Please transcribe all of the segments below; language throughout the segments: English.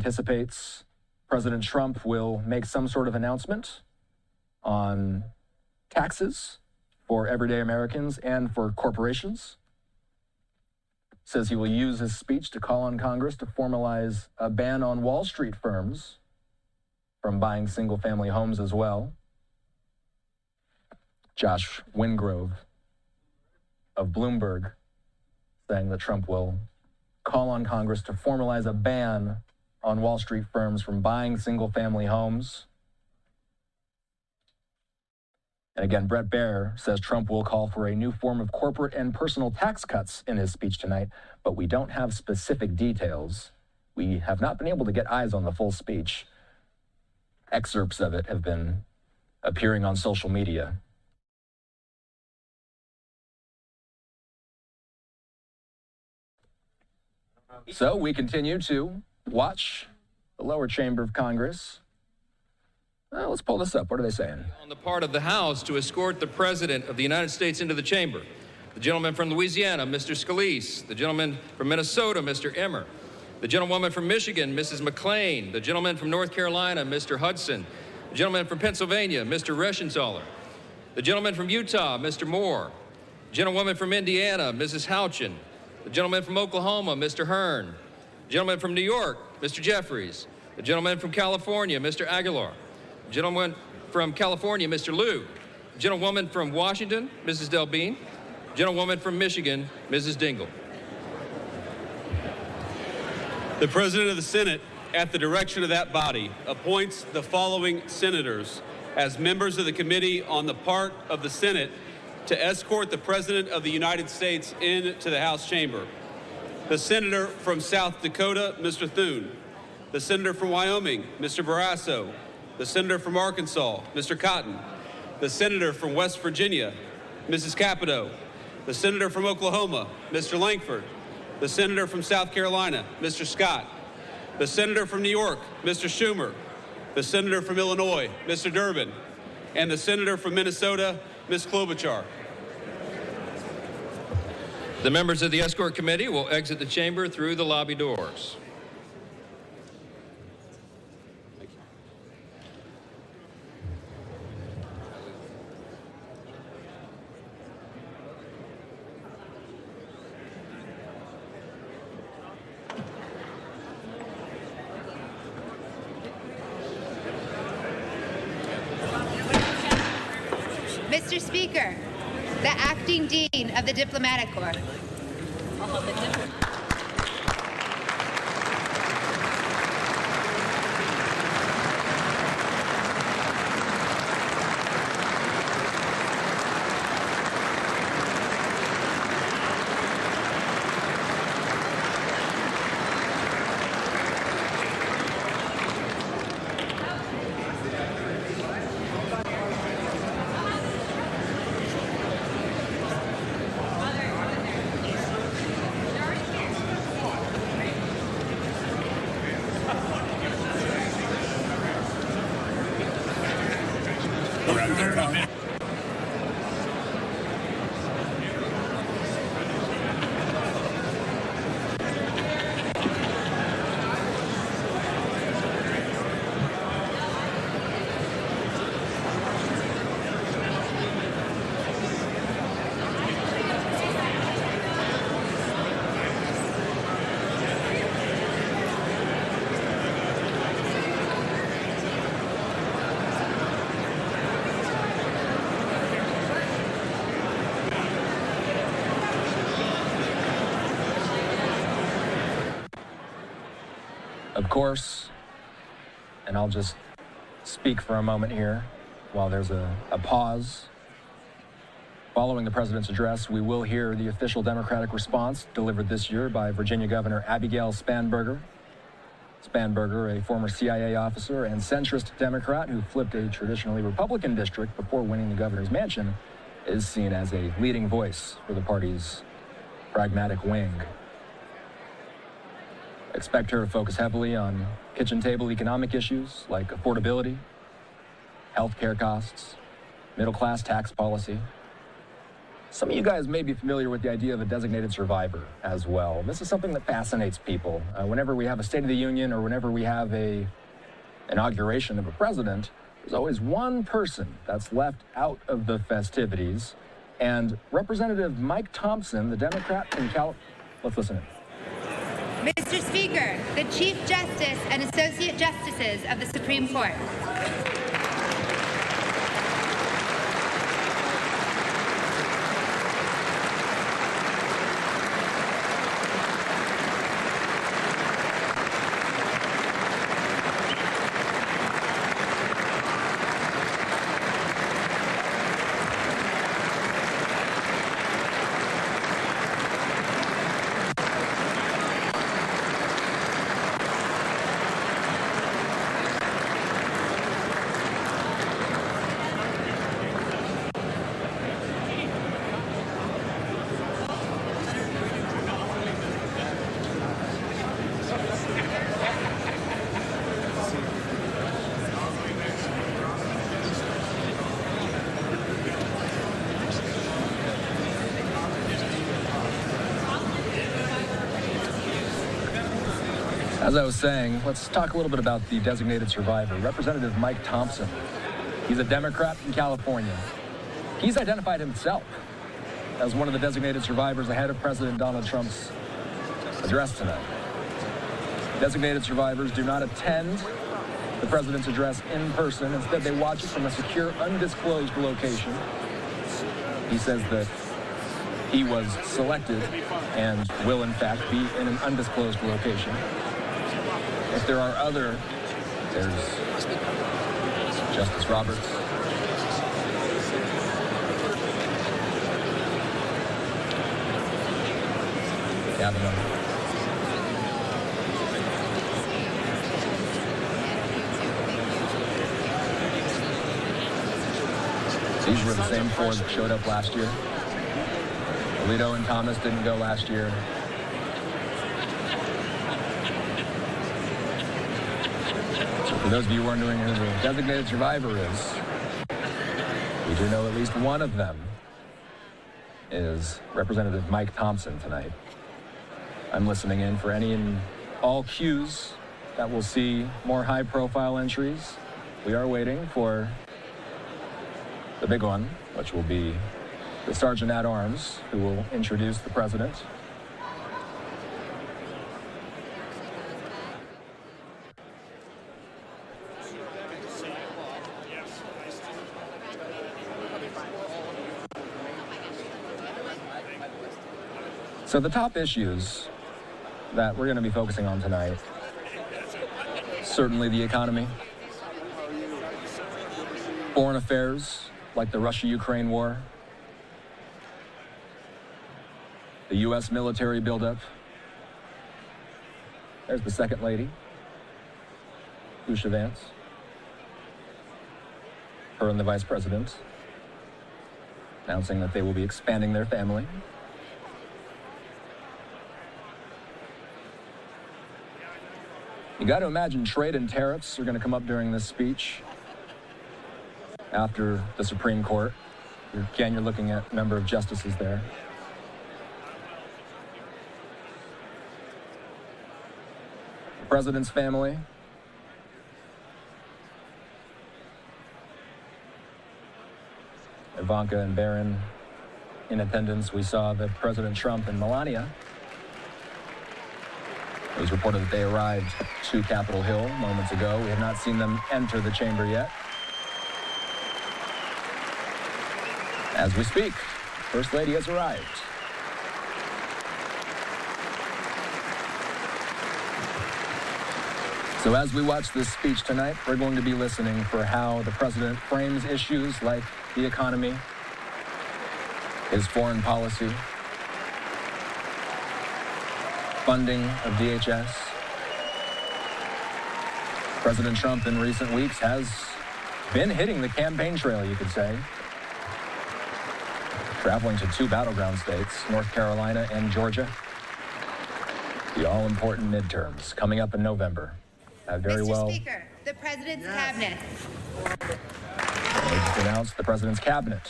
anticipates President Trump will make some sort of announcement on taxes for everyday Americans and for corporations. Says he will use his speech to call on Congress to formalize a ban on Wall Street firms from buying single-family homes as well. Josh Wingrove of Bloomberg saying that Trump will call on Congress to formalize a ban on Wall Street firms from buying single-family homes. And again, Bret Baier says Trump will call for a new form of corporate and personal tax cuts in his speech tonight, but we don't have specific details. We have not been able to get eyes on the full speech. Excerpts of it have been appearing on social media. So we continue to watch the lower chamber of Congress. Let's pull this up. What are they saying? On the part of the House to escort the President of the United States into the chamber. The gentleman from Louisiana, Mr. Scalise. The gentleman from Minnesota, Mr. Emmer. The gentlewoman from Michigan, Mrs. McClain. The gentleman from North Carolina, Mr. Hudson. The gentleman from Pennsylvania, Mr. Reschenthaler. The gentleman from Utah, Mr. Moore. The gentlewoman from Indiana, Mrs. Houchin. The gentleman from Oklahoma, Mr. Hearn. The gentleman from New York, Mr. Jeffries. The gentleman from California, Mr. Aguilar. The gentleman from California, Mr. Liu. The gentlewoman from Washington, Mrs. Delbene. The gentlewoman from Michigan, Mrs. Dingell. The President of the Senate, at the direction of that body, appoints the following senators as members of the Committee on the part of the Senate to escort the President of the United States into the House chamber. The Senator from South Dakota, Mr. Thune. The Senator from Wyoming, Mr. Barrasso. The Senator from Arkansas, Mr. Cotton. The Senator from West Virginia, Mrs. Capito. The Senator from Oklahoma, Mr. Langford. The Senator from South Carolina, Mr. Scott. The Senator from New York, Mr. Schumer. The Senator from Illinois, Mr. Durbin. And the Senator from Minnesota, Ms. Klobuchar. The members of the Escort Committee will exit the chamber through the lobby doors. Mr. Speaker, the Acting Dean of the Diplomatic Corps. Of course, and I'll just speak for a moment here while there's a pause. Following the president's address, we will hear the official Democratic response delivered this year by Virginia Governor Abigail Spanberger. Spanberger, a former CIA officer and centrist Democrat who flipped a traditionally Republican district before winning the governor's mansion, is seen as a leading voice for the party's pragmatic wing. Expect her to focus heavily on kitchen table economic issues like affordability, health care costs, middle-class tax policy. Some of you guys may be familiar with the idea of a designated survivor as well. This is something that fascinates people. Whenever we have a State of the Union or whenever we have a inauguration of a president, there's always one person that's left out of the festivities. And Representative Mike Thompson, the Democrat from let's listen in. Mr. Speaker, the Chief Justice and Associate Justices of the Supreme Court. As I was saying, let's talk a little bit about the designated survivor, Representative Mike Thompson. He's a Democrat from California. He's identified himself as one of the designated survivors ahead of President Donald Trump's address tonight. Designated survivors do not attend the president's address in person. Instead, they watch it from a secure, undisclosed location. He says that he was selected and will, in fact, be in an undisclosed location. If there are there's Justice Roberts. Kavanaugh. These were the same four that showed up last year. Alito and Thomas didn't go last year. For those of you wondering who the designated survivor is, we do know at least one of them is Representative Mike Thompson tonight. I'm listening in for any and all cues that will see more high-profile entries. We are waiting for the big one, which will be the Sergeant at Arms, who will introduce the president. So the top issues that we're going to be focusing on tonight, certainly the economy, foreign affairs like the Russia-Ukraine war, the U.S. military buildup. There's the second lady, Usha Vance, her and the vice president announcing that they will be expanding their family. You got to imagine trade and tariffs are going to come up during this speech after the Supreme Court. Again, you're looking at a number of justices there. The president's family. Ivanka and Barron in attendance. We saw that President Trump and Melania. It was reported that they arrived to Capitol Hill moments ago. We have not seen them enter the chamber yet. As we speak, First Lady has arrived. So as we watch this speech tonight, we're going to be listening for how the president frames issues like the economy, his foreign policy, funding of DHS. President Trump in recent weeks has been hitting the campaign trail, you could say. Traveling to two battleground states, North Carolina and Georgia. The all-important midterms coming up in November. Mr. Speaker, the President's Cabinet. They just announced the President's Cabinet.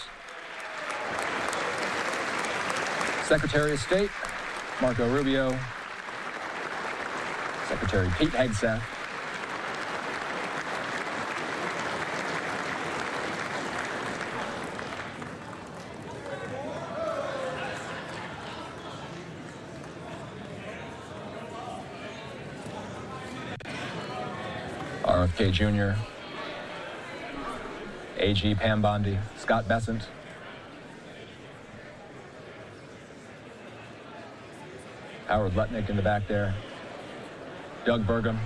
Secretary of State Marco Rubio, Secretary Pete Hegseth, RFK Jr., AG Pam Bondi, Scott Bessent, Howard Lutnick in the back there, Doug Burgum,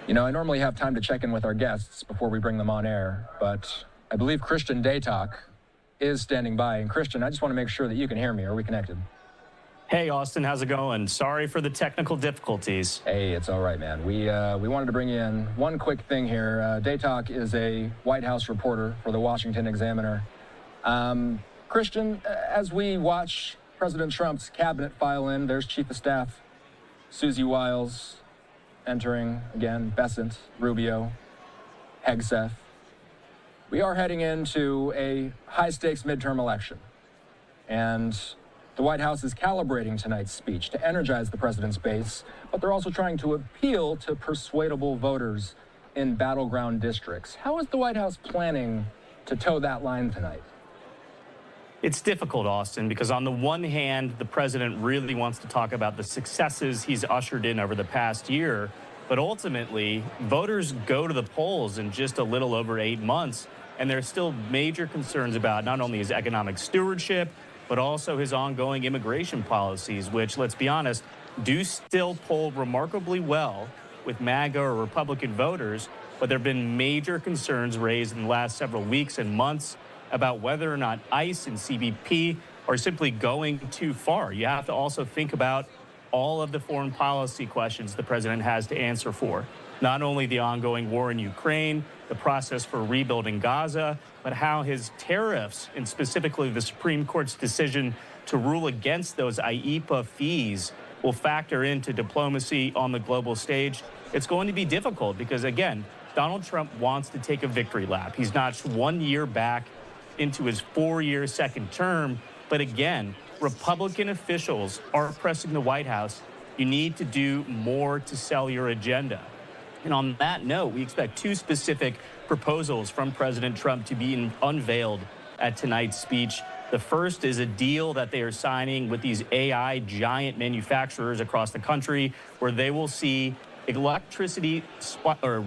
You know, I normally have time to check in with our guests before we bring them on air, but I believe Christian Daytalk is standing by. And Christian, I just want to make sure that you can hear me. Are we connected? Hey, Austin, how's it going? Sorry for the technical difficulties. Hey, it's all right, man. We wanted to bring you in one quick thing here. Daytalk is a White House reporter for the Washington Examiner. Christian, as we watch President Trump's cabinet file in, there's Chief of Staff Susie Wiles entering again, Bessent, Rubio, Hegseth. We are heading into a high-stakes midterm election, and the White House is calibrating tonight's speech to energize the president's base, but they're also trying to appeal to persuadable voters in battleground districts. How is the White House planning to toe that line tonight? It's difficult, Austin, because on the one hand, the president really wants to talk about the successes he's ushered in over the past year, but ultimately, voters go to the polls in just a little over 8 months, and there's still major concerns about not only his economic stewardship, but also his ongoing immigration policies, which, let's be honest, do still poll remarkably well with MAGA or Republican voters, but there have been major concerns raised in the last several weeks and months about whether or not ICE and CBP are simply going too far. You have to also think about all of the foreign policy questions the president has to answer for. Not only the ongoing war in Ukraine, the process for rebuilding Gaza, but how his tariffs, and specifically the Supreme Court's decision to rule against those IEEPA fees, will factor into diplomacy on the global stage. It's going to be difficult because, again, Donald Trump wants to take a victory lap. He's notched 1 year back into his 4-year second term. But again, Republican officials are pressing the White House. You need to do more to sell your agenda. And on that note, we expect 2 specific proposals from President Trump to be unveiled at tonight's speech. The first is a deal that they are signing with these AI giant manufacturers across the country, where they will see electricity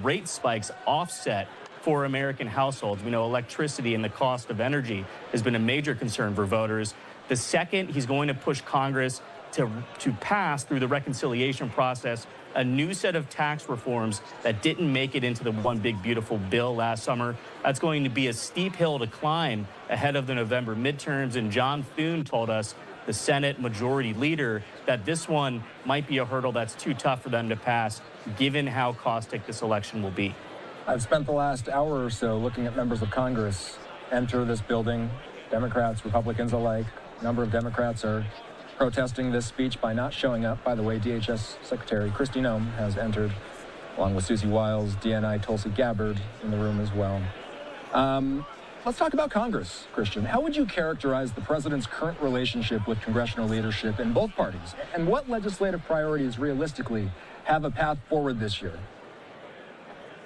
rate spikes offset for American households. We know electricity and the cost of energy has been a major concern for voters. The second, he's going to push Congress to pass through the reconciliation process a new set of tax reforms that didn't make it into the One Big Beautiful Bill last summer. That's going to be a steep hill to climb ahead of the November midterms. And John Thune told us, the Senate Majority Leader, that this one might be a hurdle that's too tough for them to pass, given how caustic this election will be. I've spent the last hour or so looking at members of Congress enter this building, Democrats, Republicans alike. A number of Democrats are protesting this speech by not showing up. By the way, DHS Secretary Kristi Noem has entered, along with Susie Wiles, DNI Tulsi Gabbard in the room as well. Let's talk about Congress, Christian. How would you characterize the president's current relationship with congressional leadership in both parties? And what legislative priorities realistically have a path forward this year?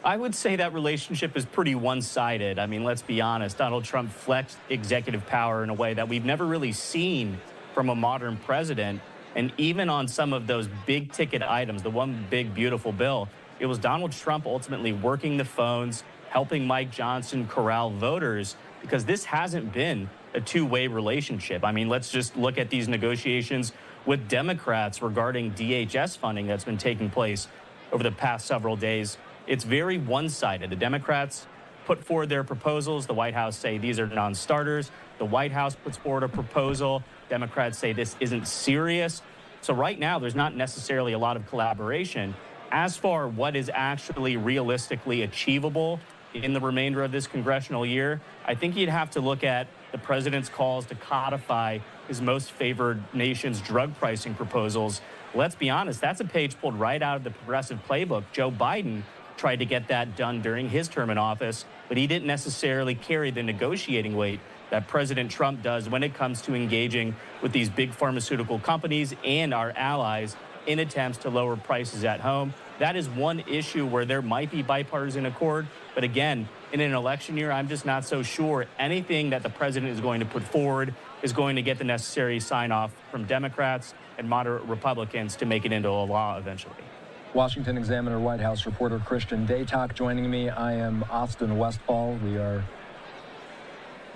I would say that relationship is pretty one-sided. I mean, let's be honest. Donald Trump flexed executive power in a way that we've never really seen from a modern president. And even on some of those big ticket items, the One Big Beautiful Bill, it was Donald Trump ultimately working the phones, helping Mike Johnson corral voters, because this hasn't been a two-way relationship. I mean, let's just look at these negotiations with Democrats regarding DHS funding that's been taking place over the past several days. It's very one-sided. The Democrats put forward their proposals. The White House say these are non-starters. The White House puts forward a proposal. Democrats say this isn't serious. So right now, there's not necessarily a lot of collaboration. As for what is actually realistically achievable in the remainder of this congressional year, I think you'd have to look at the president's calls to codify his most favored nation's drug pricing proposals. Let's be honest, that's a page pulled right out of the progressive playbook. Joe Biden tried to get that done during his term in office, but he didn't necessarily carry the negotiating weight that President Trump does when it comes to engaging with these big pharmaceutical companies and our allies in attempts to lower prices at home. That is one issue where there might be bipartisan accord. But again, in an election year, I'm just not so sure anything that the president is going to put forward is going to get the necessary sign-off from Democrats and moderate Republicans to make it into a law eventually. Washington Examiner White House reporter Christian Daytok joining me. I am Austin Westfall. We are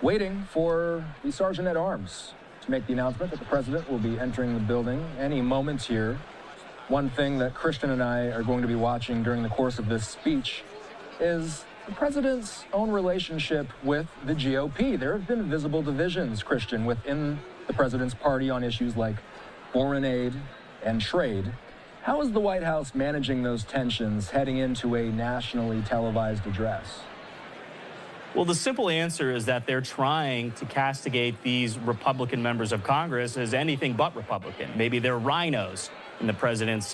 waiting for the Sergeant at Arms to make the announcement that the president will be entering the building any moment here. One thing that Christian and I are going to be watching during the course of this speech is the president's own relationship with the GOP. There have been visible divisions, Christian, within the president's party on issues like foreign aid and trade. How is the White House managing those tensions heading into a nationally televised address? Well, the simple answer is that they're trying to castigate these Republican members of Congress as anything but Republican. Maybe they're rhinos in the president's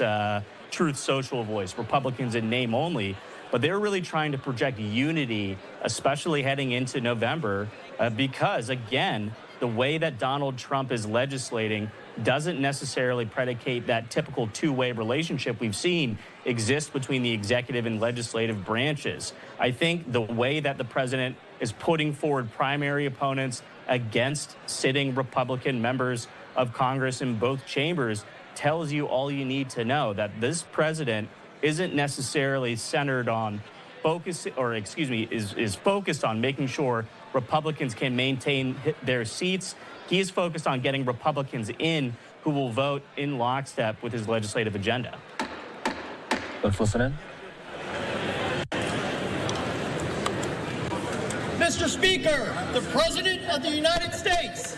Truth Social voice, Republicans in name only. But they're really trying to project unity, especially heading into November, because, again, the way that Donald Trump is legislating doesn't necessarily predicate that typical two-way relationship we've seen exist between the executive and legislative branches. I think the way that the president is putting forward primary opponents against sitting Republican members of Congress in both chambers tells you all you need to know, that this president isn't necessarily centered on is focused on making sure Republicans can maintain their seats. He is focused on getting Republicans in who will vote in lockstep with his legislative agenda. Let's listen in. Mr. Speaker, the President of the United States.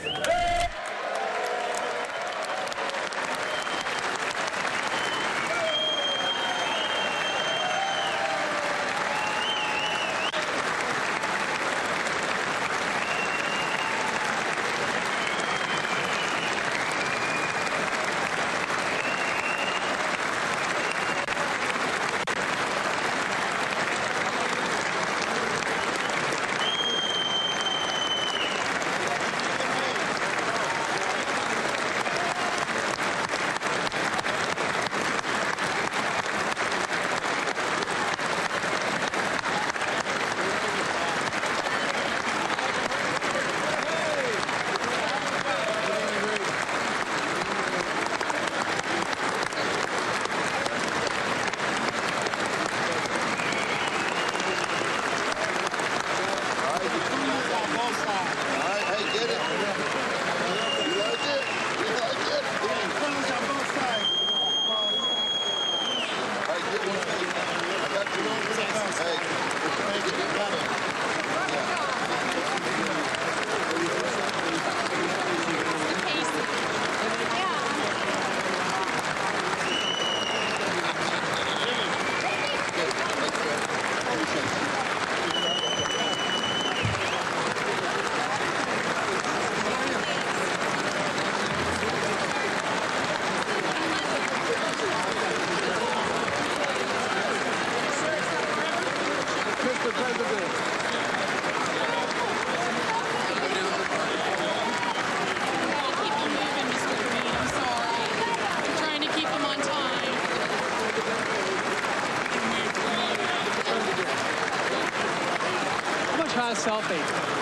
Selfie.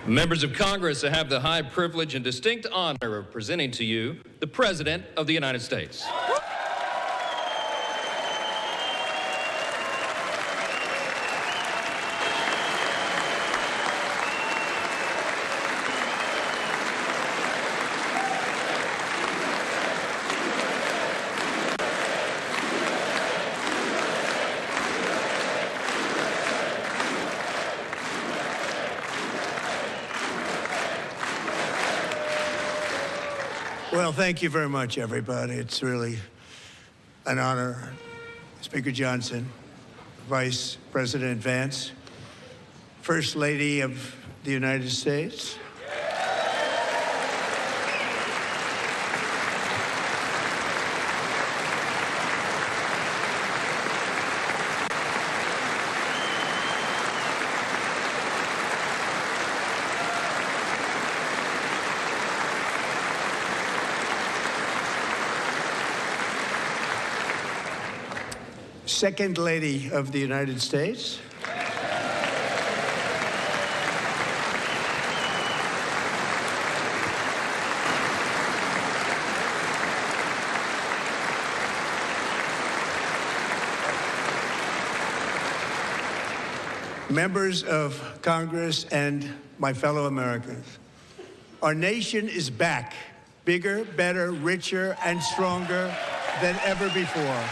Members of Congress, I have the high privilege and distinct honor of presenting to you the President of the United States. Well, thank you very much, everybody. It's really an honor. Speaker Johnson, Vice President Vance, First Lady of the United States. Second Lady of the United States. Members of Congress and my fellow Americans, our nation is back, bigger, better, richer, and stronger than ever before.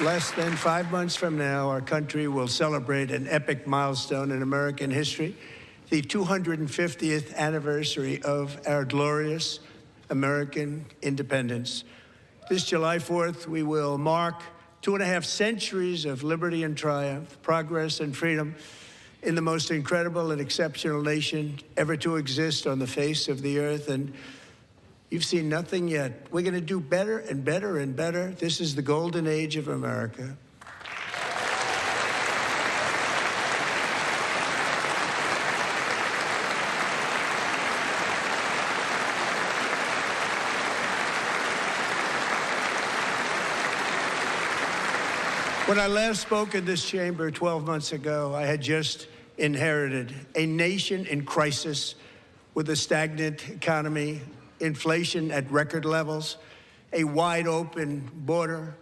Less than 5 months from now, our country will celebrate an epic milestone in American history, the 250th anniversary of our glorious American independence. This July 4th, we will mark 2.5 centuries of liberty and triumph, progress and freedom in the most incredible and exceptional nation ever to exist on the face of the earth. And you've seen nothing yet. We're going to do better and better and better. This is the golden age of America. When I last spoke in this chamber 12 months ago, I had just inherited a nation in crisis with a stagnant economy, inflation at record levels, a wide open border,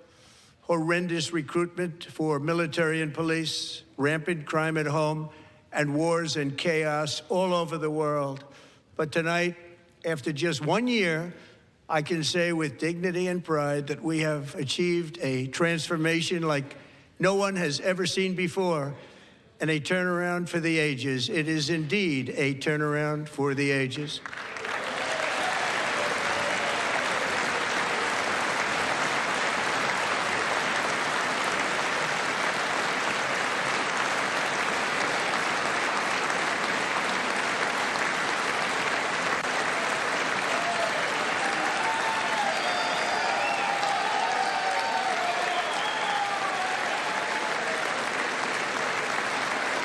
horrendous recruitment for military and police, rampant crime at home, and wars and chaos all over the world. But tonight, after just 1 year, I can say with dignity and pride that we have achieved a transformation like no one has ever seen before, and a turnaround for the ages. It is indeed a turnaround for the ages.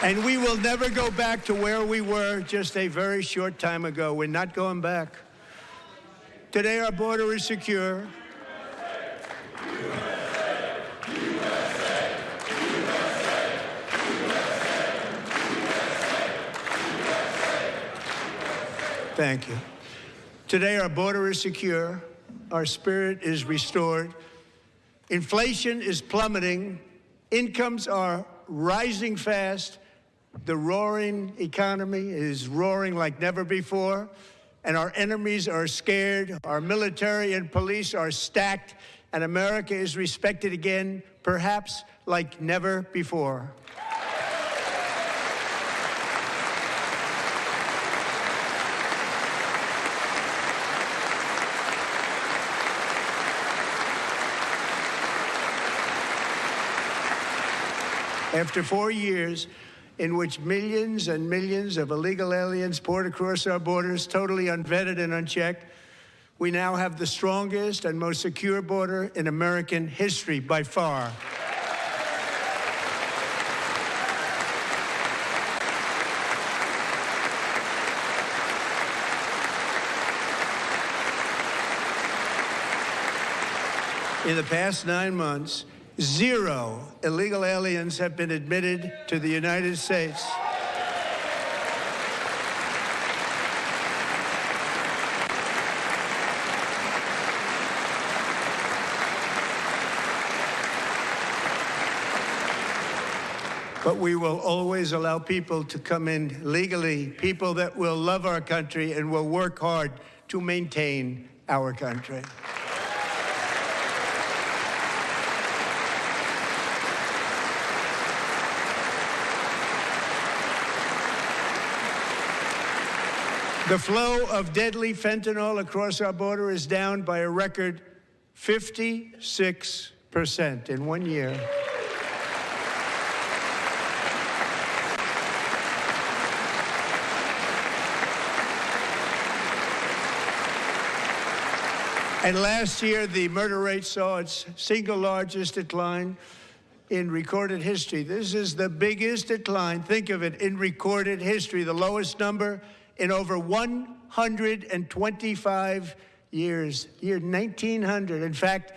And we will never go back to where we were just a very short time ago. We're not going back. Today, our border is secure. Thank you. Today, our border is secure. Our spirit is restored. Inflation is plummeting. Incomes are rising fast. The roaring economy is roaring like never before, and our enemies are scared. Our military and police are stacked, and America is respected again, perhaps like never before. After 4 years in which millions and millions of illegal aliens poured across our borders, totally unvetted and unchecked, we now have the strongest and most secure border in American history by far. In the past 9 months, 0 illegal aliens have been admitted to the United States. But we will always allow people to come in legally, people that will love our country and will work hard to maintain our country. The flow of deadly fentanyl across our border is down by a record 56% in 1 year. And last year, the murder rate saw its single largest decline in recorded history. This is the biggest decline, think of it, in recorded history, the lowest number in over 125 years, year 1900. In fact,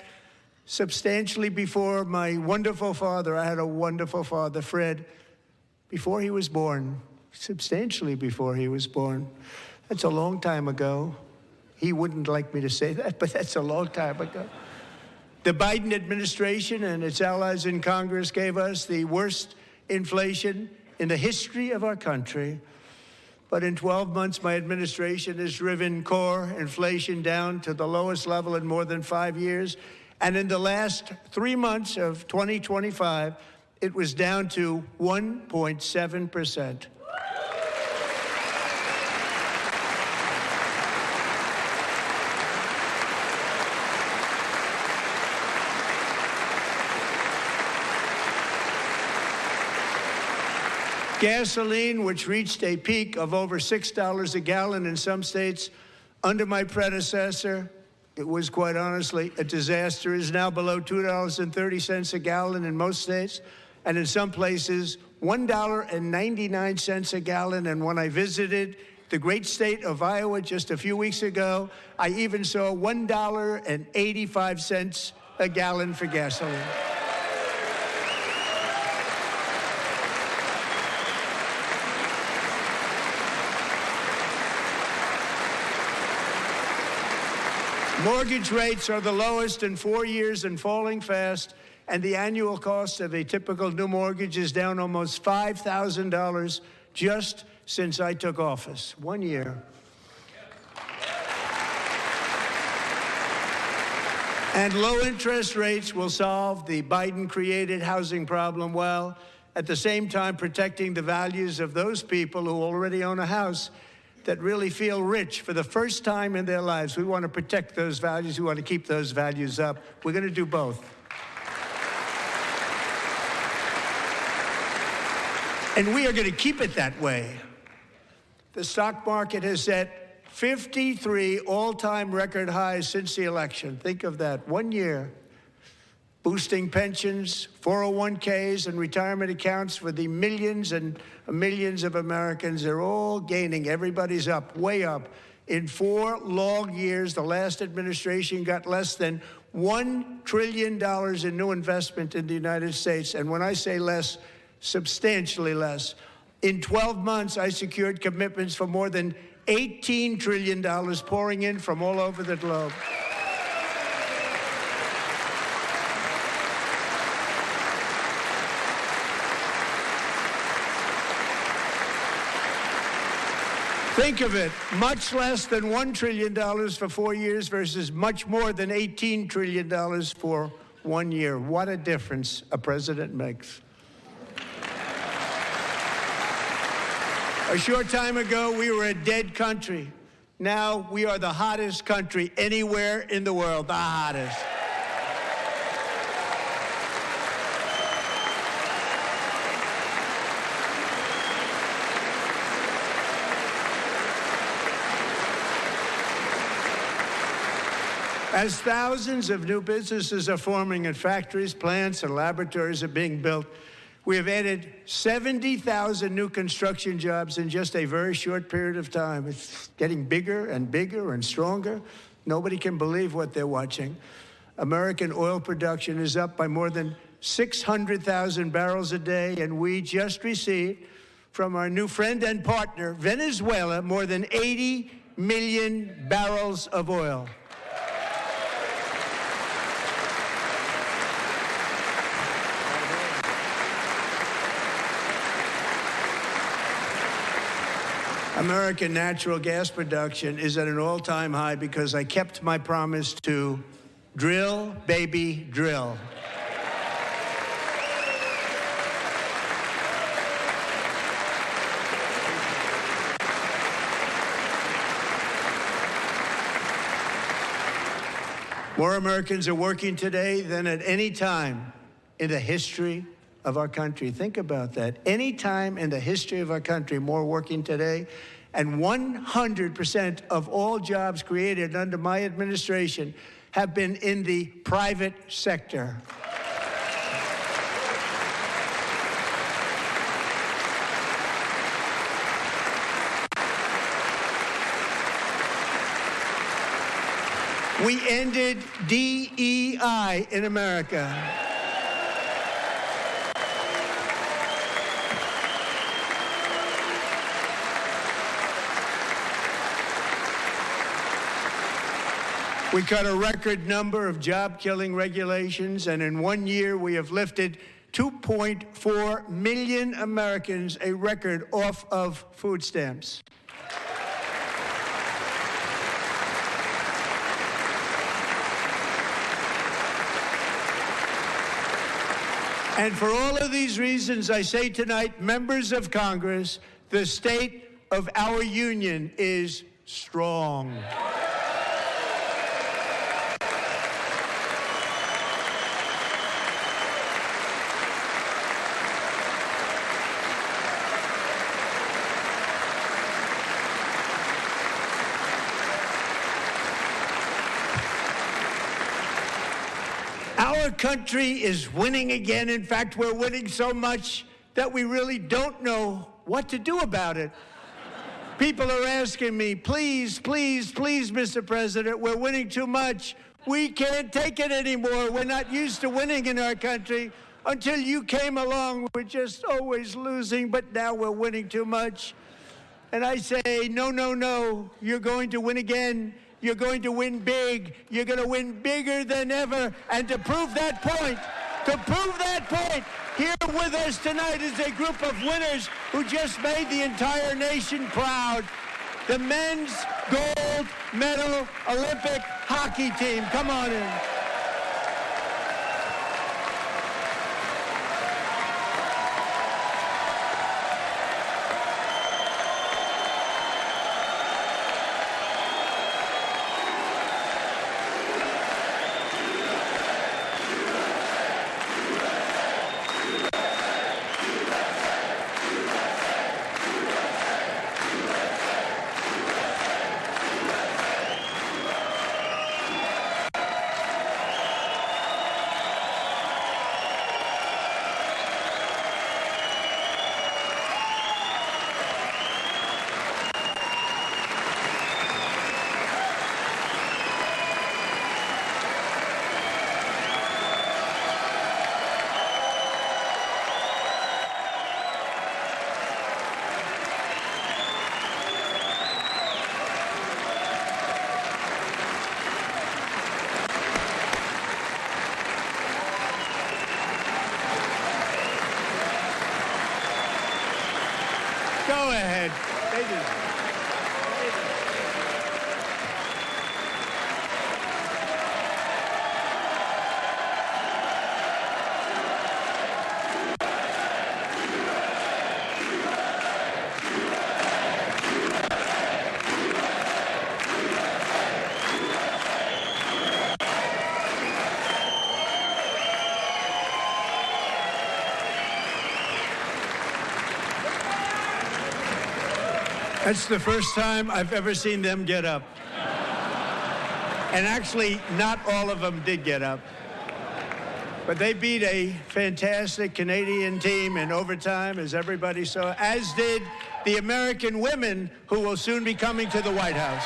substantially before my wonderful father, I had a wonderful father, Fred, before he was born, substantially before he was born. That's a long time ago. He wouldn't like me to say that, but that's a long time ago. The Biden administration and its allies in Congress gave us the worst inflation in the history of our country. But in 12 months, my administration has driven core inflation down to the lowest level in more than 5 years. And in the last 3 months of 2025, it was down to 1.7%. Gasoline, which reached a peak of over $6 a gallon in some states under my predecessor, it was quite honestly a disaster, is now below $2.30 a gallon in most states, and in some places, $1.99 a gallon. And when I visited the great state of Iowa just a few weeks ago, I even saw $1.85 a gallon for gasoline. Mortgage rates are the lowest in 4 years and falling fast, and the annual cost of a typical new mortgage is down almost $5,000 just since I took office. 1 year. And low interest rates will solve the Biden-created housing problem while at the same time protecting the values of those people who already own a house that really feel rich for the first time in their lives. We want to protect those values. We want to keep those values up. We're going to do both. And we are going to keep it that way. The stock market has set 53 all-time record highs since the election. Think of that, 1 year. Boosting pensions, 401ks, and retirement accounts for the millions and millions of Americans. They're all gaining. Everybody's up, way up. In 4 long years, the last administration got less than $1 trillion in new investment in the United States. And when I say less, substantially less. In 12 months, I secured commitments for more than $18 trillion pouring in from all over the globe. Think of it, much less than $1 trillion for 4 years versus much more than $18 trillion for 1 year. What a difference a president makes. A short time ago, we were a dead country. Now we are the hottest country anywhere in the world, the hottest. As thousands of new businesses are forming and factories, plants, and laboratories are being built, we have added 70,000 new construction jobs in just a very short period of time. It's getting bigger and bigger and stronger. Nobody can believe what they're watching. American oil production is up by more than 600,000 barrels a day, and we just received from our new friend and partner, Venezuela, more than 80 million barrels of oil. American natural gas production is at an all-time high because I kept my promise to drill, baby, drill. More Americans are working today than at any time in the history of our country. Think about that. Any time in the history of our country, more working today. And 100% of all jobs created under my administration have been in the private sector. We ended DEI in America. We cut a record number of job-killing regulations, and in 1 year, we have lifted 2.4 million Americans, a record, off of food stamps. And for all of these reasons, I say tonight, members of Congress, the state of our union is strong. Our country is winning again. In fact, we're winning so much that we really don't know what to do about it. People are asking me, please, please, please, Mr. President, we're winning too much. We can't take it anymore. We're not used to winning in our country. Until you came along, we're just always losing, but now we're winning too much. And I say, no, no, no, you're going to win again. You're going to win big. You're going to win bigger than ever. And to prove that point, here with us tonight is a group of winners who just made the entire nation proud. The men's gold medal Olympic hockey team. Come on in. Go ahead. That's the first time I've ever seen them get up. And actually, not all of them did get up. But they beat a fantastic Canadian team in overtime, as everybody saw, as did the American women who will soon be coming to the White House.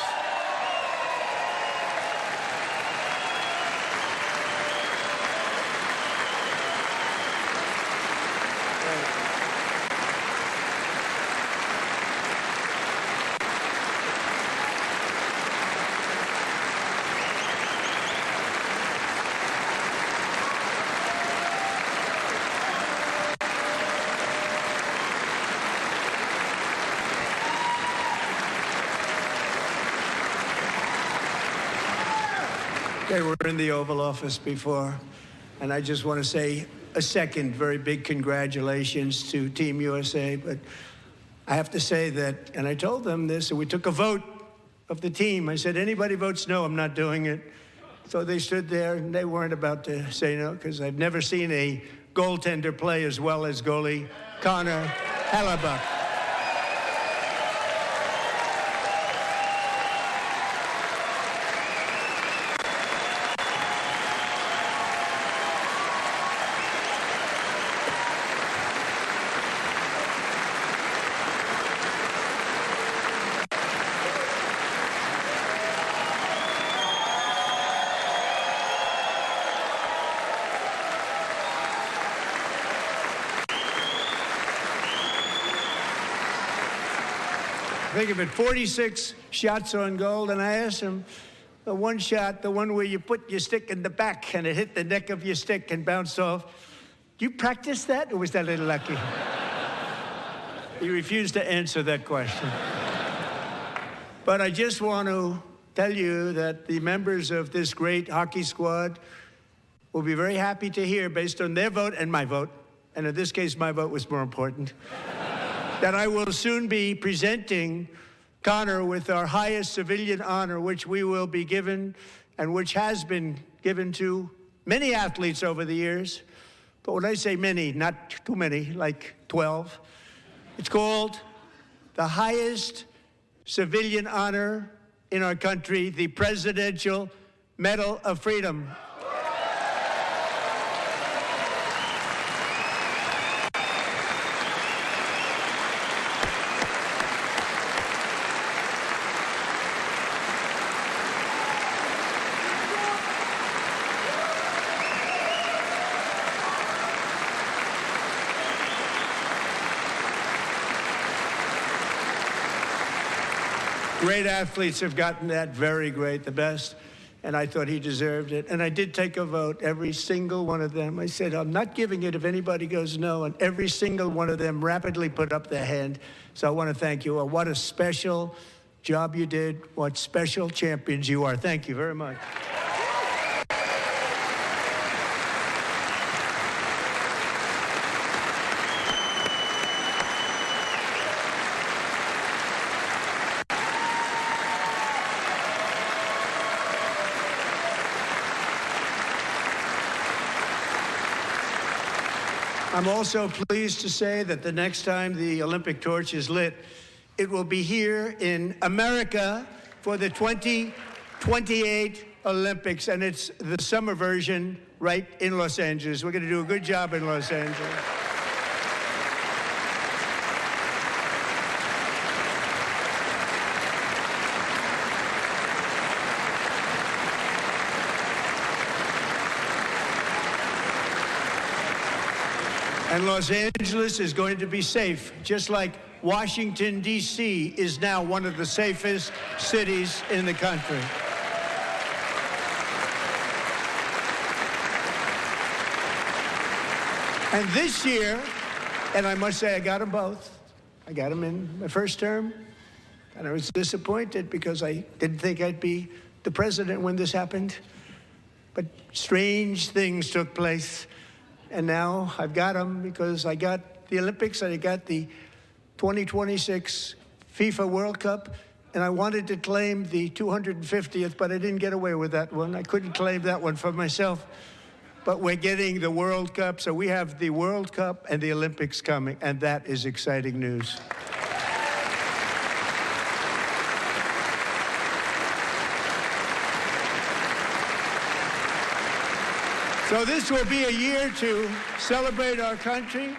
They were in the Oval Office before. And I just want to say a second very big congratulations to Team USA. But I have to say that, and I told them this, and we took a vote of the team. I said, anybody votes no, I'm not doing it. So they stood there, and they weren't about to say no, because I've never seen a goaltender play as well as goalie Connor Hellebuck. Think of it, 46 shots on goal, and I asked him, the one shot, the one where you put your stick in the back and it hit the neck of your stick and bounced off, do you practice that, or was that a little lucky? He refused to answer that question. But I just want to tell you that the members of this great hockey squad will be very happy to hear, based on their vote and my vote, and in this case, my vote was more important, that I will soon be presenting Connor with our highest civilian honor, which we will be given and which has been given to many athletes over the years. But when I say many, not too many, like 12, it's called the highest civilian honor in our country, the Presidential Medal of Freedom. Great athletes have gotten that, very great, the best, and I thought he deserved it. And I did take a vote, every single one of them. I said, I'm not giving it if anybody goes no, and every single one of them rapidly put up their hand. So I want to thank you all. What a special job you did. What special champions you are. Thank you very much. I'm also pleased to say that the next time the Olympic torch is lit, it will be here in America for the 2028 Olympics, and it's the summer version right in Los Angeles. We're going to do a good job in Los Angeles. And Los Angeles is going to be safe, just like Washington, D.C. is now one of the safest cities in the country. And this year, and I must say I got them both. I got them in my first term, and I was disappointed because I didn't think I'd be the president when this happened. But strange things took place. And now I've got them because I got the Olympics and I got the 2026 FIFA World Cup. And I wanted to claim the 250th, but I didn't get away with that one. I couldn't claim that one for myself. But we're getting the World Cup. So we have the World Cup and the Olympics coming. And that is exciting news. So this will be a year to celebrate our country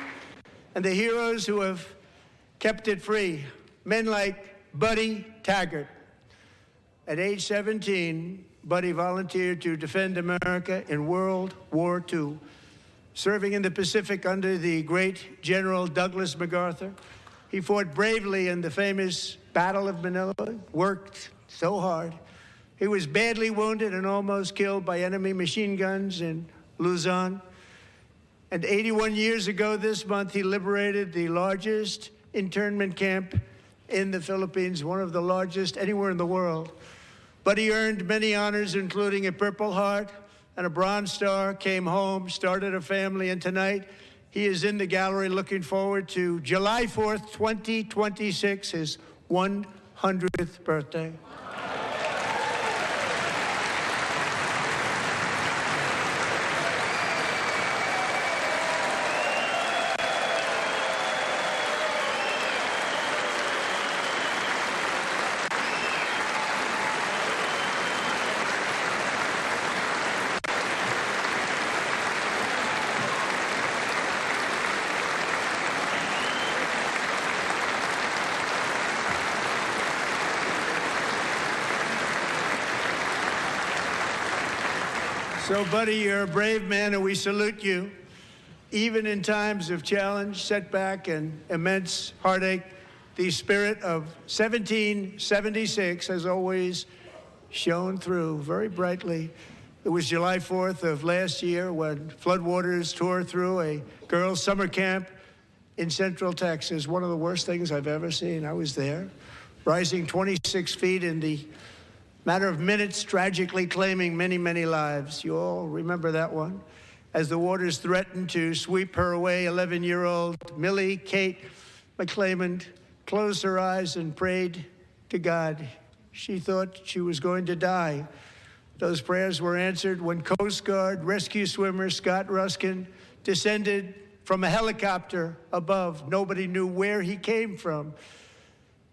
and the heroes who have kept it free. Men like Buddy Taggart. At age 17, Buddy volunteered to defend America in World War II, serving in the Pacific under the great General Douglas MacArthur. He fought bravely in the famous Battle of Manila, worked so hard. He was badly wounded and almost killed by enemy machine guns in Luzon. And 81 years ago this month, he liberated the largest internment camp in the Philippines, one of the largest anywhere in the world. Buddy earned many honors, including a Purple Heart and a Bronze Star, came home, started a family, and tonight he is in the gallery looking forward to July 4th, 2026, his 100th birthday. So, Buddy, you're a brave man, and we salute you. Even in times of challenge, setback, and immense heartache, the spirit of 1776 has always shone through very brightly. It was July 4th of last year when floodwaters tore through a girls' summer camp in Central Texas. One of the worst things I've ever seen. I was there, rising 26 feet in the matter of minutes, tragically claiming many, many lives. You all remember that one. As the waters threatened to sweep her away, 11-year-old Millie Kate McClelland closed her eyes and prayed to God. She thought she was going to die. Those prayers were answered when Coast Guard rescue swimmer Scott Ruskin descended from a helicopter above. Nobody knew where he came from.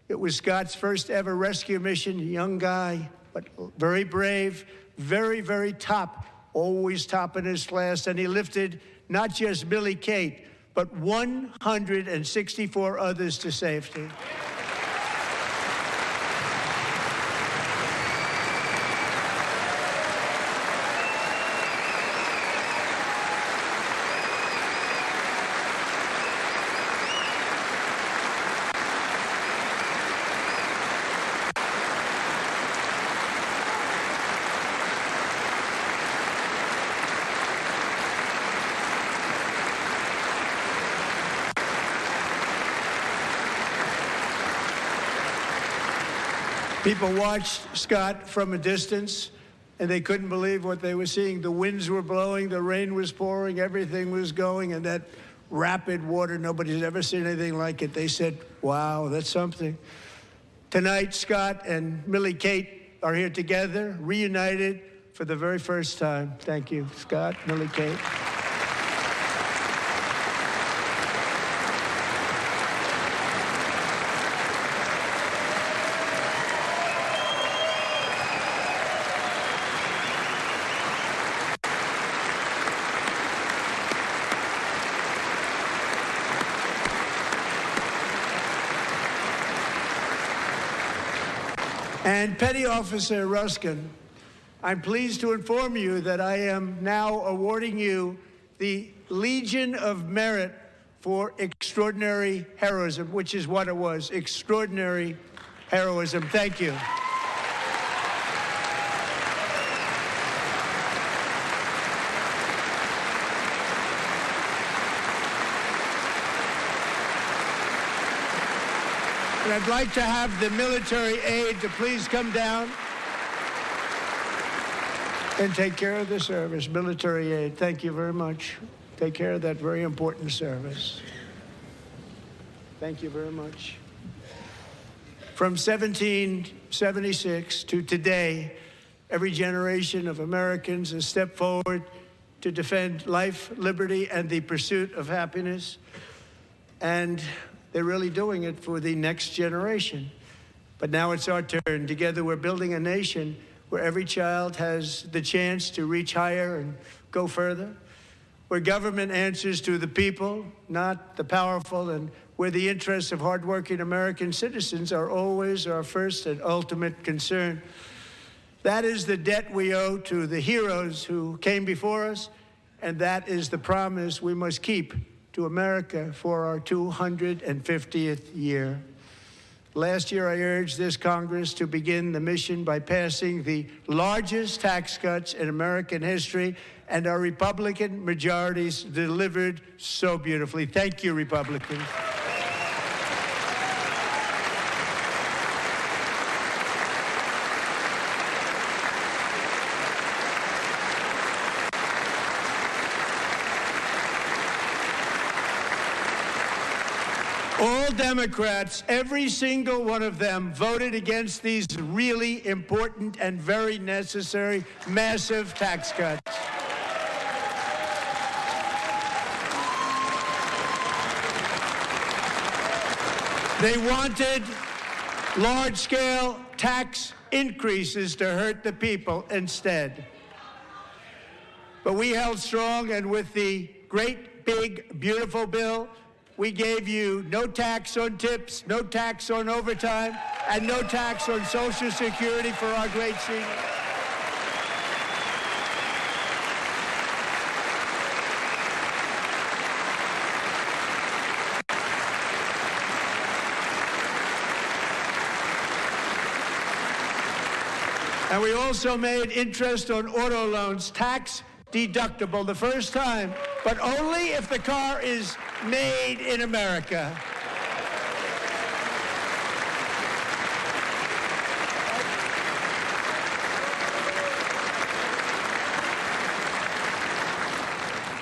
It was Scott's first ever rescue mission, a young guy, but very brave, very, very top, always top in his class. And he lifted not just Millie Kate, but 164 others to safety. People watched Scott from a distance, and they couldn't believe what they were seeing. The winds were blowing, the rain was pouring, everything was going, and that rapid water, nobody's ever seen anything like it. They said, wow, that's something. Tonight, Scott and Millie Kate are here together, reunited for the very first time. Thank you, Scott, Millie Kate. And Petty Officer Ruskin, I'm pleased to inform you that I am now awarding you the Legion of Merit for extraordinary heroism, which is what it was, extraordinary heroism. Thank you. And I'd like to have the military aide to please come down and take care of the service. Military aide, thank you very much. Take care of that very important service. Thank you very much. From 1776 to today, every generation of Americans has stepped forward to defend life, liberty, and the pursuit of happiness. And they're really doing it for the next generation. But now it's our turn. Together, we're building a nation where every child has the chance to reach higher and go further, where government answers to the people, not the powerful, and where the interests of hardworking American citizens are always our first and ultimate concern. That is the debt we owe to the heroes who came before us, and that is the promise we must keep to America for our 250th year. Last year, I urged this Congress to begin the mission by passing the largest tax cuts in American history, and our Republican majorities delivered so beautifully. Thank you, Republicans. All Democrats, every single one of them, voted against these really important and very necessary massive tax cuts. They wanted large-scale tax increases to hurt the people instead. But we held strong, and with the great, big, beautiful bill, we gave you no tax on tips, no tax on overtime, and no tax on Social Security for our great seniors. And we also made interest on auto loans tax deductible the first time, but only if the car is made in America.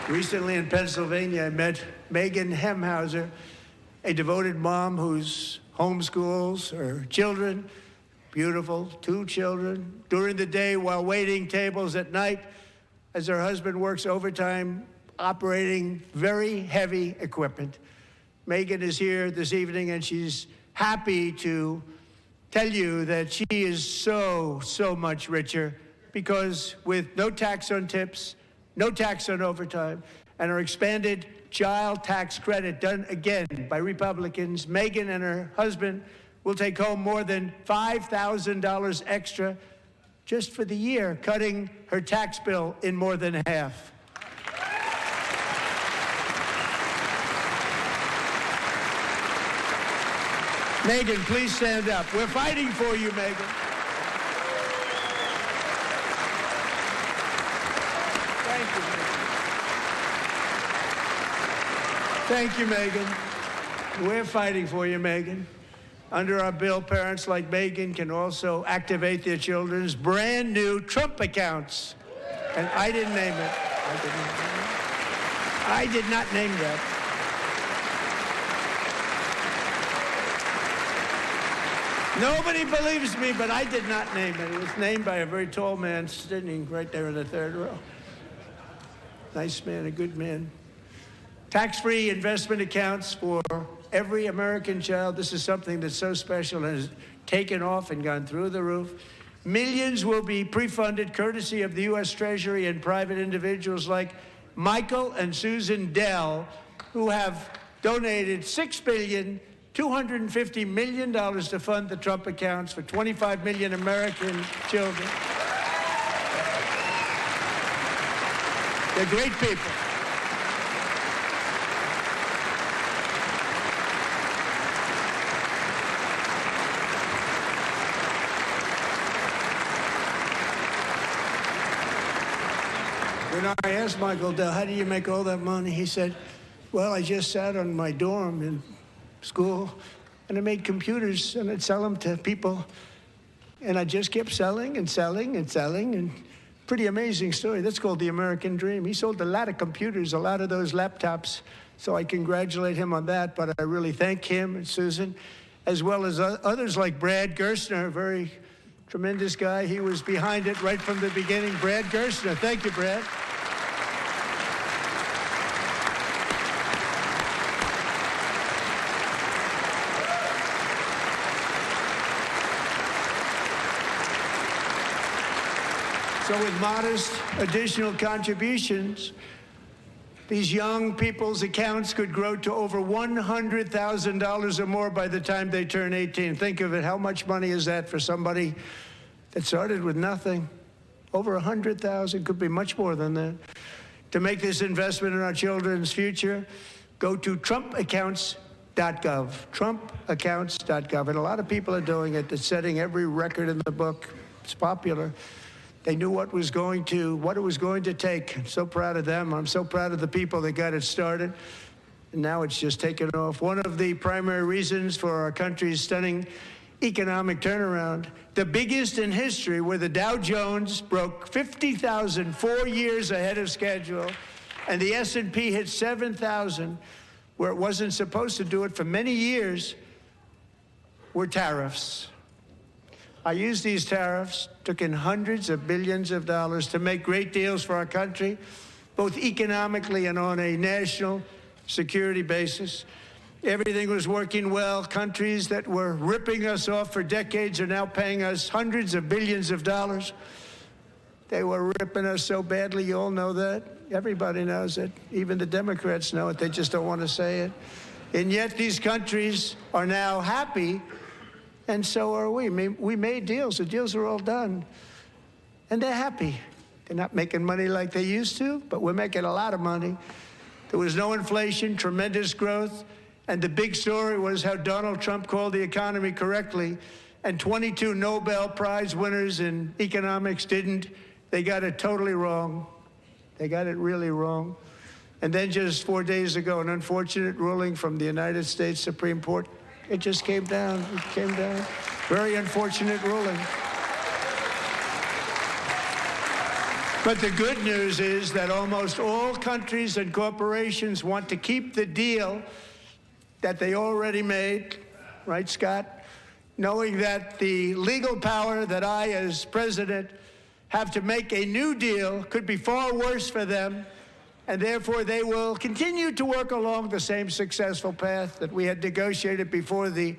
Recently in Pennsylvania, I met Megan Hemhauser, a devoted mom who's homeschools her children. Beautiful, 2 children, during the day while waiting tables at night as her husband works overtime operating very heavy equipment. Megan is here this evening, and she's happy to tell you that she is so much richer because with no tax on tips, no tax on overtime, and her expanded child tax credit done again by Republicans, Megan and her husband will take home more than $5,000 extra just for the year, cutting her tax bill in more than half. Megan, please stand up. We're fighting for you, Megan. Thank you, Megan. Thank you, Megan. We're fighting for you, Megan. Under our bill, parents like Megan can also activate their children's brand new Trump accounts. And I didn't name it. I did not name that. Nobody believes me, but I did not name it. It was named by a very tall man sitting right there in the third row. Nice man, a good man. Tax-free investment accounts for every American child. This is something that's so special and has taken off and gone through the roof. Millions will be pre-funded courtesy of the U.S. Treasury and private individuals like Michael and Susan Dell, who have donated $6.25 billion to fund the Trump accounts for 25 million American children. They're great people. When I asked Michael Dell, how do you make all that money? He said, well, I just sat on my dorm in school, and I made computers, and I'd sell them to people. And I just kept selling and selling and selling, and pretty amazing story. That's called the American dream. He sold a lot of computers, a lot of those laptops, so I congratulate him on that, but I really thank him and Susan, as well as others like Brad Gerstner, a very tremendous guy. He was behind it right from the beginning. Brad Gerstner. Thank you, Brad. So with modest additional contributions, these young people's accounts could grow to over $100,000 or more by the time they turn 18. Think of it. How much money is that for somebody that started with nothing? Over 100,000, could be much more than that. To make this investment in our children's future, go to trumpaccounts.gov, trumpaccounts.gov. And a lot of people are doing it. It's setting every record in the book. It's popular. They knew what it was going to take. I'm so proud of them. I'm so proud of the people that got it started. And now it's just taken off. One of the primary reasons for our country's stunning economic turnaround, the biggest in history, where the Dow Jones broke 50,000 4 years ahead of schedule, and the S&P hit 7,000, where it wasn't supposed to do it for many years were tariffs. I used these tariffs, took in hundreds of billions of dollars to make great deals for our country, both economically and on a national security basis. Everything was working well. Countries that were ripping us off for decades are now paying us hundreds of billions of dollars. They were ripping us so badly, you all know that. Everybody knows it. Even the Democrats know it. They just don't want to say it. And yet these countries are now happy, and so are we. We made deals. The deals are all done. And they're happy. They're not making money like they used to, but we're making a lot of money. There was no inflation, tremendous growth, and the big story was how Donald Trump called the economy correctly, and 22 Nobel Prize winners in economics didn't. They got it totally wrong. They got it really wrong. And then just 4 days ago, an unfortunate ruling from the United States Supreme Court. It just came down. It came down. Very unfortunate ruling. But the good news is that almost all countries and corporations want to keep the deal that they already made, right, Scott? Knowing that the legal power that I, as president, have to make a new deal could be far worse for them, and therefore they will continue to work along the same successful path that we had negotiated before the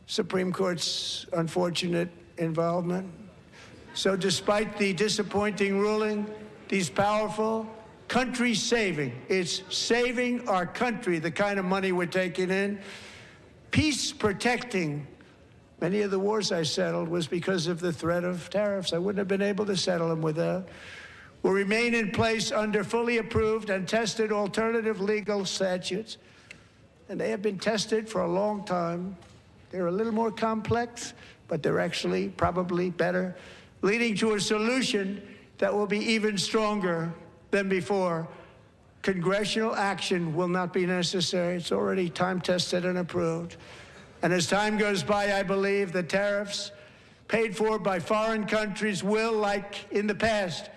Supreme Court's unfortunate involvement. So despite the disappointing ruling, these powerful, country-saving, it's saving our country, the kind of money we're taking in, peace-protecting. Many of the wars I settled was because of the threat of tariffs. I wouldn't have been able to settle them without. Will remain in place under fully approved and tested alternative legal statutes. And they have been tested for a long time. They're a little more complex, but they're actually probably better, leading to a solution that will be even stronger than before. Congressional action will not be necessary. It's already time-tested and approved. And as time goes by, I believe the tariffs paid for by foreign countries will, like in the past,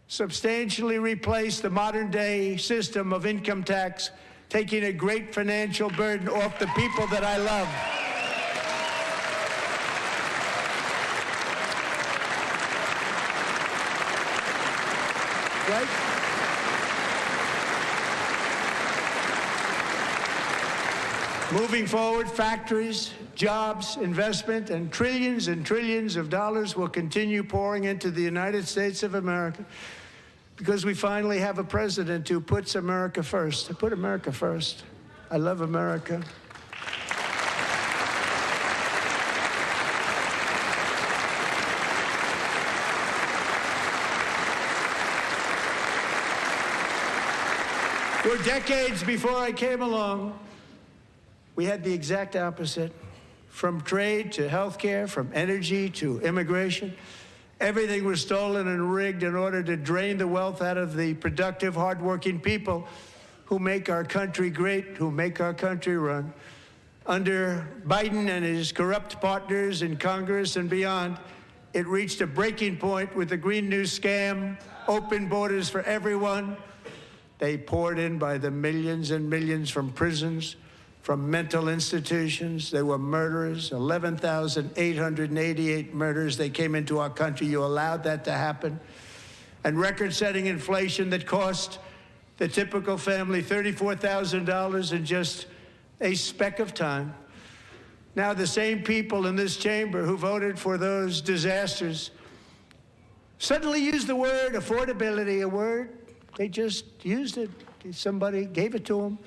substantially replace the modern-day system of income tax, taking a great financial burden off the people that I love. Right? Moving forward, factories, jobs, investment, and trillions of dollars will continue pouring into the United States of America because we finally have a president who puts America first. I put America first. I love America. For decades before I came along, we had the exact opposite. From trade to healthcare, from energy to immigration, everything was stolen and rigged in order to drain the wealth out of the productive, hardworking people who make our country great, who make our country run. Under Biden and his corrupt partners in Congress and beyond, it reached a breaking point with the Green New Scam, open borders for everyone. They poured in by the millions and millions from prisons, from mental institutions. They were murderers, 11,888 murders. They came into our country. You allowed that to happen. And record-setting inflation that cost the typical family $34,000 in just a speck of time. Now the same people in this chamber who voted for those disasters suddenly used the word affordability, a word. They just used it. Somebody gave it to them,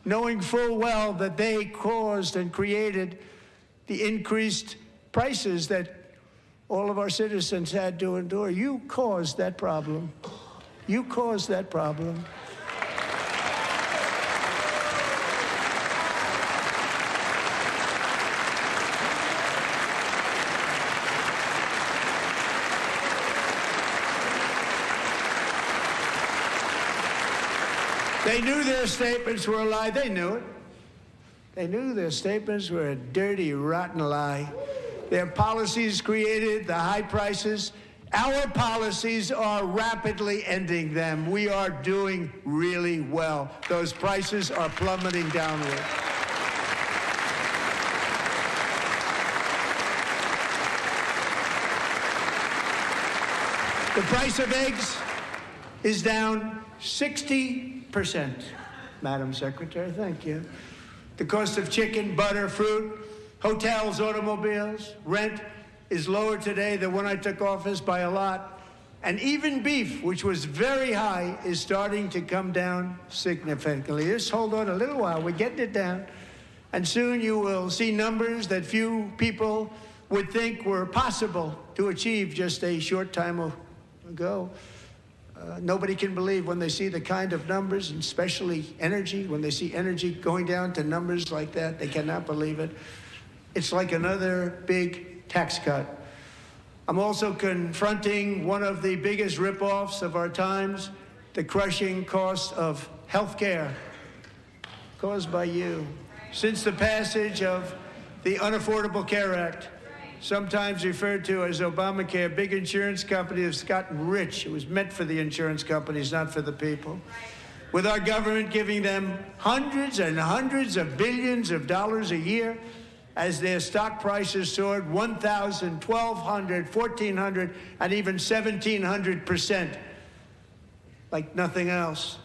knowing full well that they caused and created the increased prices that all of our citizens had to endure. You caused that problem. You caused that problem. They knew their statements were a lie. They knew it. They knew their statements were a dirty, rotten lie. Their policies created the high prices Our policies are rapidly ending them. We are doing really well. Those prices are plummeting downward. The price of eggs is down 60%. Madam Secretary, thank you. The cost of chicken, butter, fruit, hotels, automobiles, rent is lower today than when I took office by a lot. And even beef, which was very high, is starting to come down significantly. Just hold on a little while. We're getting it down. And soon you will see numbers that few people would think were possible to achieve just a short time ago. Nobody can believe when they see the kind of numbers, and especially energy, when they see energy going down to numbers like that, they cannot believe it. It's like another big tax cut. I'm also confronting one of the biggest ripoffs of our times, the crushing cost of health care caused by you. Since the passage of the Unaffordable Care Act, sometimes referred to as Obamacare, big insurance companies have gotten rich. It was meant for the insurance companies, not for the people. With our government giving them hundreds and hundreds of billions of dollars a year as their stock prices soared 1,000, 1,200, 1,400, and even 1,700%, like nothing else.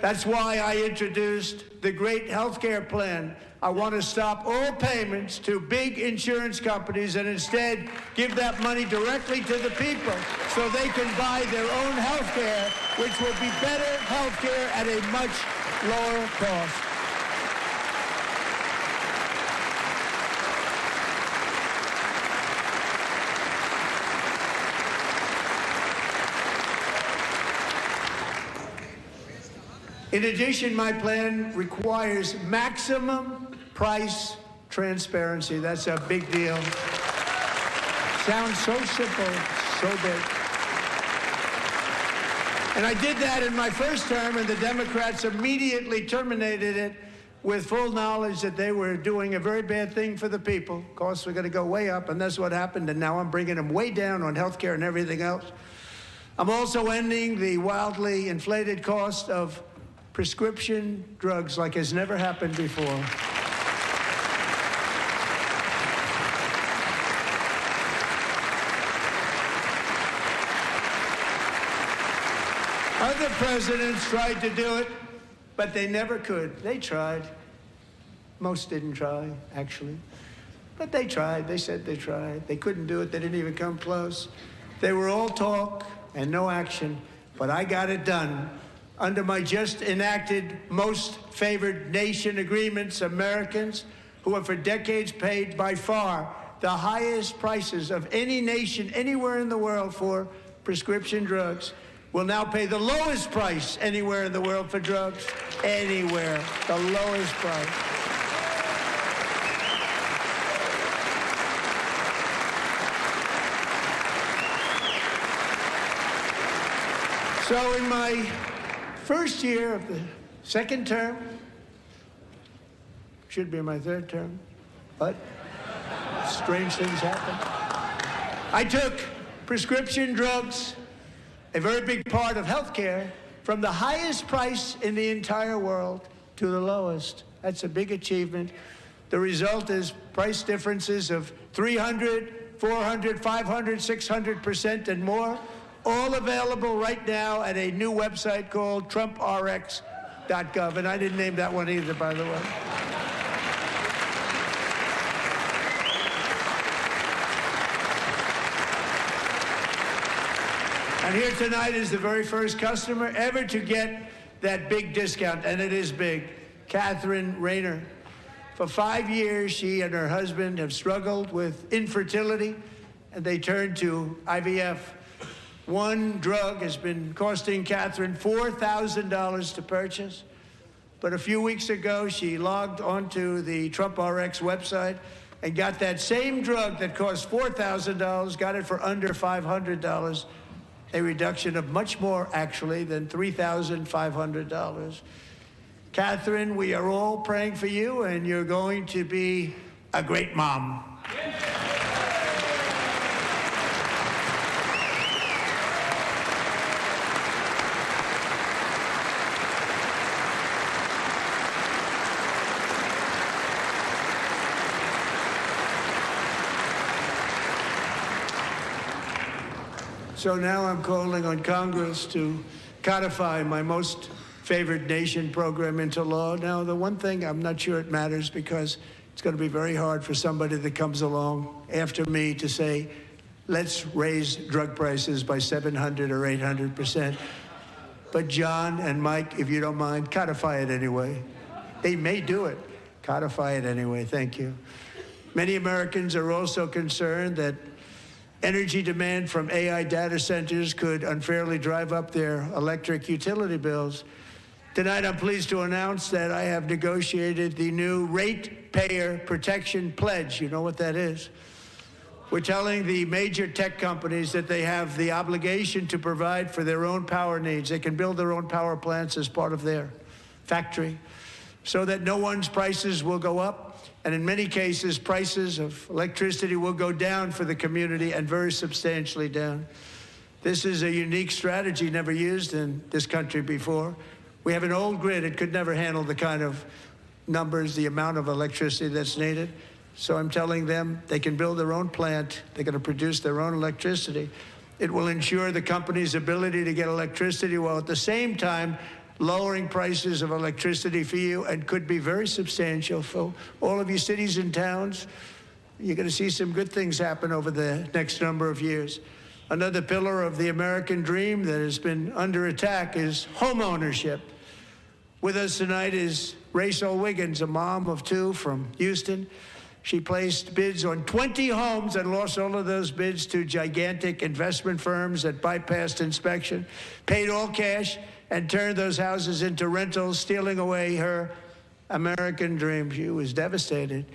That's why I introduced the great health care plan. I want to stop all payments to big insurance companies and instead give that money directly to the people so they can buy their own health care, which will be better health care at a much lower cost. In addition, my plan requires maximum price transparency. That's a big deal. Sounds so simple, so big. And I did that in my first term, and the Democrats immediately terminated it with full knowledge that they were doing a very bad thing for the people. Costs were going to go way up, and that's what happened, and now I'm bringing them way down on health care and everything else. I'm also ending the wildly inflated cost of prescription drugs like has never happened before. Other presidents tried to do it, but they never could. They tried. Most didn't try, actually. But they tried. They said they tried. They couldn't do it. They didn't even come close. They were all talk and no action, but I got it done. Under my just enacted most favored nation agreements, Americans who have for decades paid by far the highest prices of any nation anywhere in the world for prescription drugs will now pay the lowest price anywhere in the world for drugs. Anywhere. The lowest price. So in my first year of the second term, should be my third term, but strange things happen. I took prescription drugs, a very big part of health care, from the highest price in the entire world to the lowest. That's a big achievement. The result is price differences of 300, 400, 500, 600% and more. All available right now at a new website called TrumpRx.gov. And I didn't name that one either, by the way. And here tonight is the very first customer ever to get that big discount, and it is big. Catherine Rayner. For 5 years, she and her husband have struggled with infertility, and they turned to IVF. One drug has been costing Catherine $4,000 to purchase. But a few weeks ago, she logged onto the Trump RX website and got that same drug that cost $4,000, got it for under $500, a reduction of much more, actually, than $3,500. Catherine, we are all praying for you, and you're going to be a great mom. So now I'm calling on Congress to codify my most favored nation program into law. Now, the one thing, I'm not sure it matters because it's going to be very hard for somebody that comes along after me to say, let's raise drug prices by 700 or 800%. But John and Mike, if you don't mind, codify it anyway. They may do it. Codify it anyway. Thank you. Many Americans are also concerned that energy demand from AI data centers could unfairly drive up their electric utility bills. Tonight, I'm pleased to announce that I have negotiated the new Ratepayer Protection Pledge. You know what that is? We're telling the major tech companies that they have the obligation to provide for their own power needs. They can build their own power plants as part of their factory so that no one's prices will go up. And in many cases, prices of electricity will go down for the community and very substantially down. This is a unique strategy never used in this country before. We have an old grid. It could never handle the kind of numbers, the amount of electricity that's needed. So I'm telling them they can build their own plant. They're going to produce their own electricity. It will ensure the company's ability to get electricity while at the same time lowering prices of electricity for you, and could be very substantial for all of you cities and towns. You're going to see some good things happen over the next number of years. Another pillar of the American dream that has been under attack is home ownership. With us tonight is Rachel Wiggins, a mom of two from Houston. She placed bids on 20 homes and lost all of those bids to gigantic investment firms that bypassed inspection, paid all cash, and turned those houses into rentals, stealing away her American dream. She was devastated.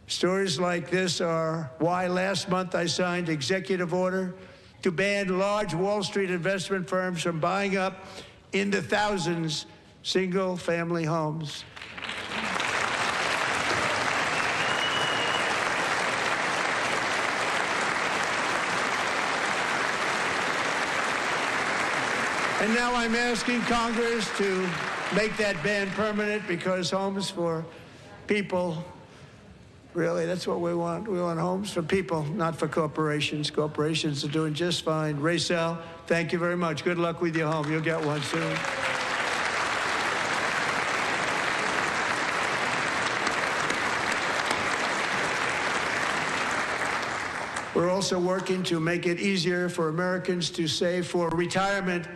Stories like this are why last month I signed executive order to ban large Wall Street investment firms from buying up in the thousands single-family homes. And now I'm asking Congress to make that ban permanent, because homes for people, really, that's what we want. We want homes for people, not for corporations. Corporations are doing just fine. Rachel, thank you very much. Good luck with your home. You'll get one soon. We're also working to make it easier for Americans to save for retirement.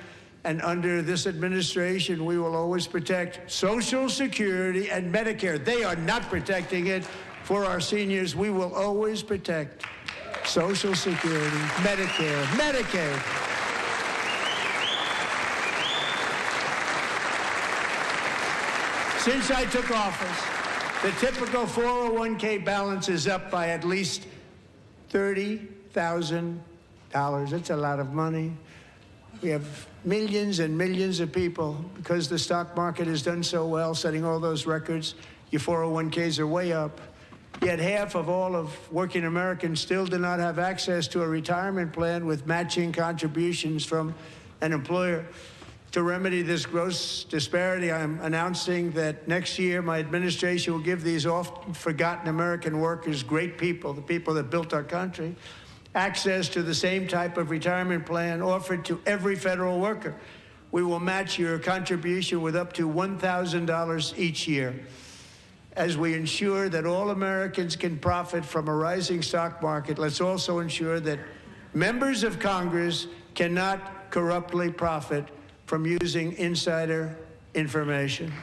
And under this administration, we will always protect Social Security and Medicare. They are not protecting it for our seniors. We will always protect Social Security, Medicare, Medicaid. Since I took office, the typical 401k balance is up by at least $30,000. That's a lot of money. We have millions and millions of people, because the stock market has done so well, setting all those records. Your 401ks are way up. Yet half of all of working Americans still do not have access to a retirement plan with matching contributions from an employer. To remedy this gross disparity, I'm announcing that next year my administration will give these often forgotten American workers, great people, the people that built our country, access to the same type of retirement plan offered to every federal worker. We will match your contribution with up to $1,000 each year. As we ensure that all Americans can profit from a rising stock market, let's also ensure that members of Congress cannot corruptly profit from using insider information.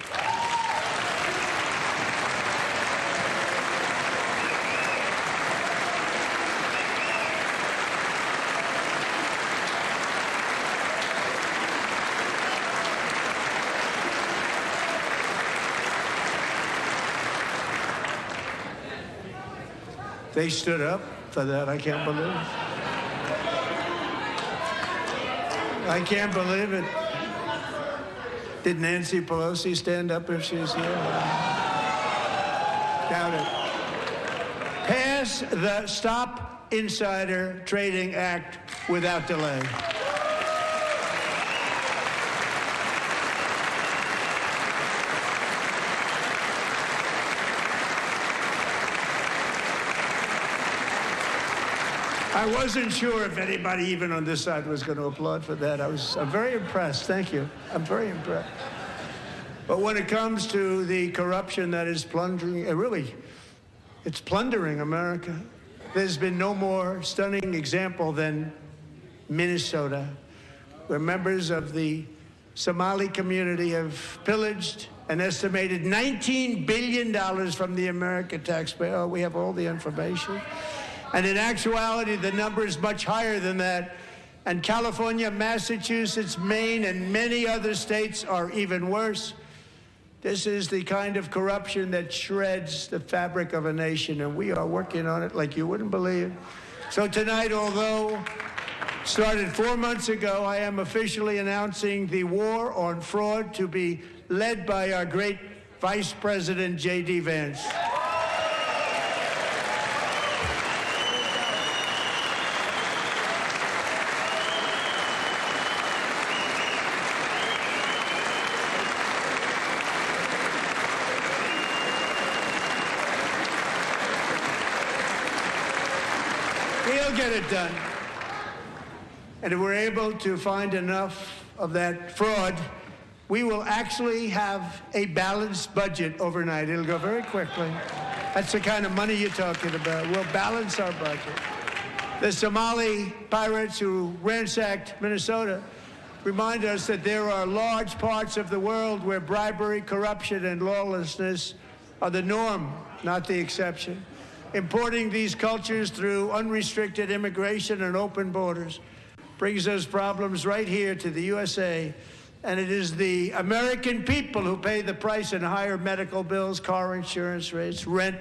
They stood up for that. I can't believe it. I can't believe it. Did Nancy Pelosi stand up if she's here? Doubt it. Pass the Stop Insider Trading Act without delay. I wasn't sure if anybody even on this side was going to applaud for that. I'm very impressed. Thank you. I'm very impressed. But when it comes to the corruption that is plundering, it's plundering America. There's been no more stunning example than Minnesota, where members of the Somali community have pillaged an estimated $19 billion from the American taxpayer. Oh, we have all the information. And in actuality, the number is much higher than that. And California, Massachusetts, Maine, and many other states are even worse. This is the kind of corruption that shreds the fabric of a nation, and we are working on it like you wouldn't believe. So tonight, although started 4 months ago, I am officially announcing the war on fraud to be led by our great Vice President, J.D. Vance. We'll get it done. And if we're able to find enough of that fraud, we will actually have a balanced budget overnight. It'll go very quickly. That's the kind of money you're talking about. We'll balance our budget. The Somali pirates who ransacked Minnesota remind us that there are large parts of the world where bribery, corruption, and lawlessness are the norm, not the exception. Importing these cultures through unrestricted immigration and open borders brings those problems right here to the USA. And it is the American people who pay the price in higher medical bills, car insurance rates, rent,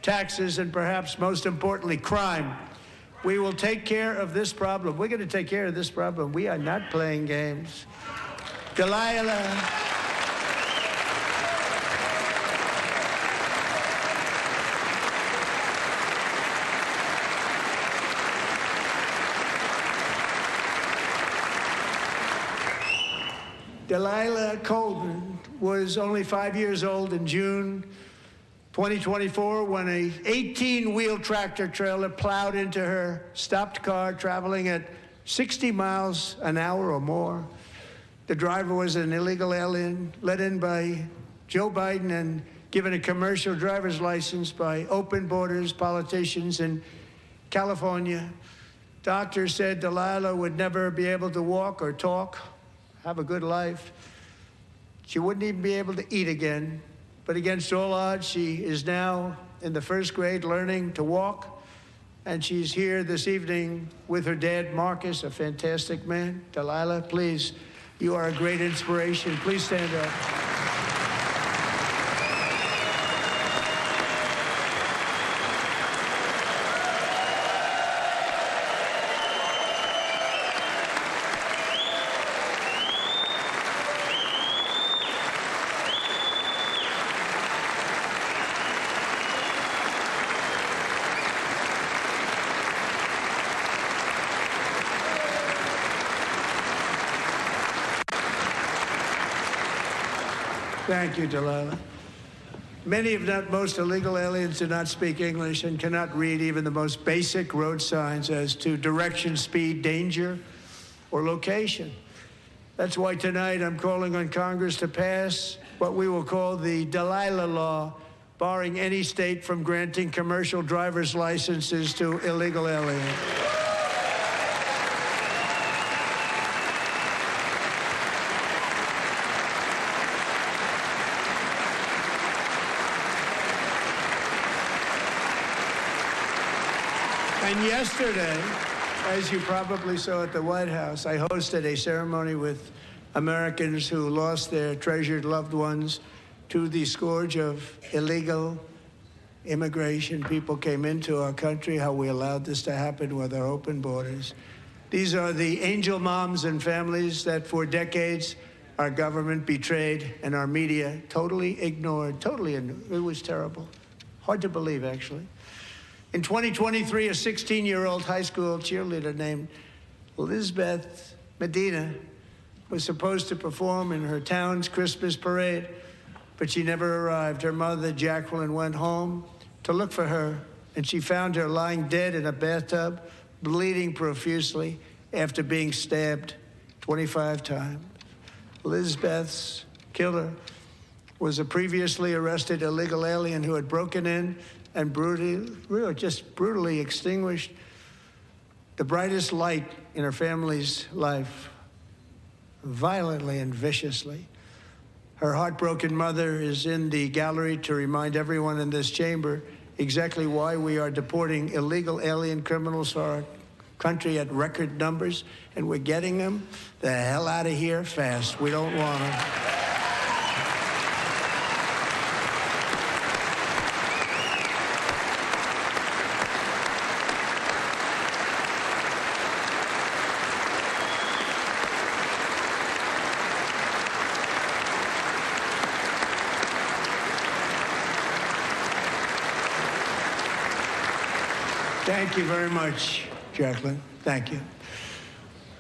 taxes, and perhaps most importantly, crime. We will take care of this problem. We're going to take care of this problem. We are not playing games. Delilah. Delilah Colvin was only 5 years old in June 2024 when a 18-wheel tractor trailer plowed into her stopped car traveling at 60 miles an hour or more. The driver was an illegal alien let in by Joe Biden and given a commercial driver's license by open borders politicians in California. Doctors said Delilah would never be able to walk or talk, have a good life. She wouldn't even be able to eat again. But against all odds, she is now in the first grade learning to walk. And she's here this evening with her dad, Marcus, a fantastic man. Delilah, please, you are a great inspiration. Please stand up. Thank you, Delilah. Many, if not most, illegal aliens do not speak English and cannot read even the most basic road signs as to direction, speed, danger, or location. That's why tonight I'm calling on Congress to pass what we will call the Delilah Law, barring any state from granting commercial driver's licenses to illegal aliens. And yesterday, as you probably saw at the White House, I hosted a ceremony with Americans who lost their treasured loved ones to the scourge of illegal immigration. People came into our country, how we allowed this to happen with our open borders. These are the angel moms and families that for decades our government betrayed and our media totally ignored. It was terrible. Hard to believe, actually. In 2023, a 16-year-old high school cheerleader named Elizabeth Medina was supposed to perform in her town's Christmas parade, but she never arrived. Her mother, Jacqueline, went home to look for her, and she found her lying dead in a bathtub bleeding profusely after being stabbed 25 times. Lizbeth's killer was a previously arrested illegal alien who had broken in and brutally extinguished the brightest light in her family's life, violently and viciously. Her heartbroken mother is in the gallery to remind everyone in this chamber exactly why we are deporting illegal alien criminals to our country at record numbers, and we're getting them the hell out of here fast. We don't want them. Thank you very much, Jacqueline. Thank you.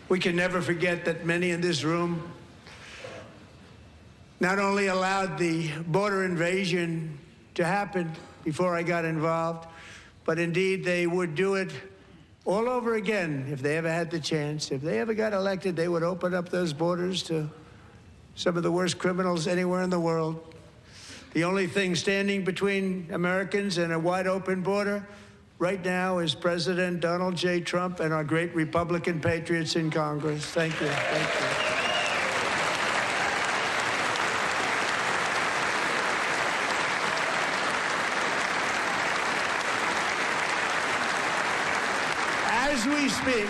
We can never forget that many in this room not only allowed the border invasion to happen before I got involved, but indeed they would do it all over again if they ever had the chance. If they ever got elected, they would open up those borders to some of the worst criminals anywhere in the world. The only thing standing between Americans and a wide open border right now is President Donald J. Trump and our great Republican patriots in Congress. Thank you. Thank you. As we speak,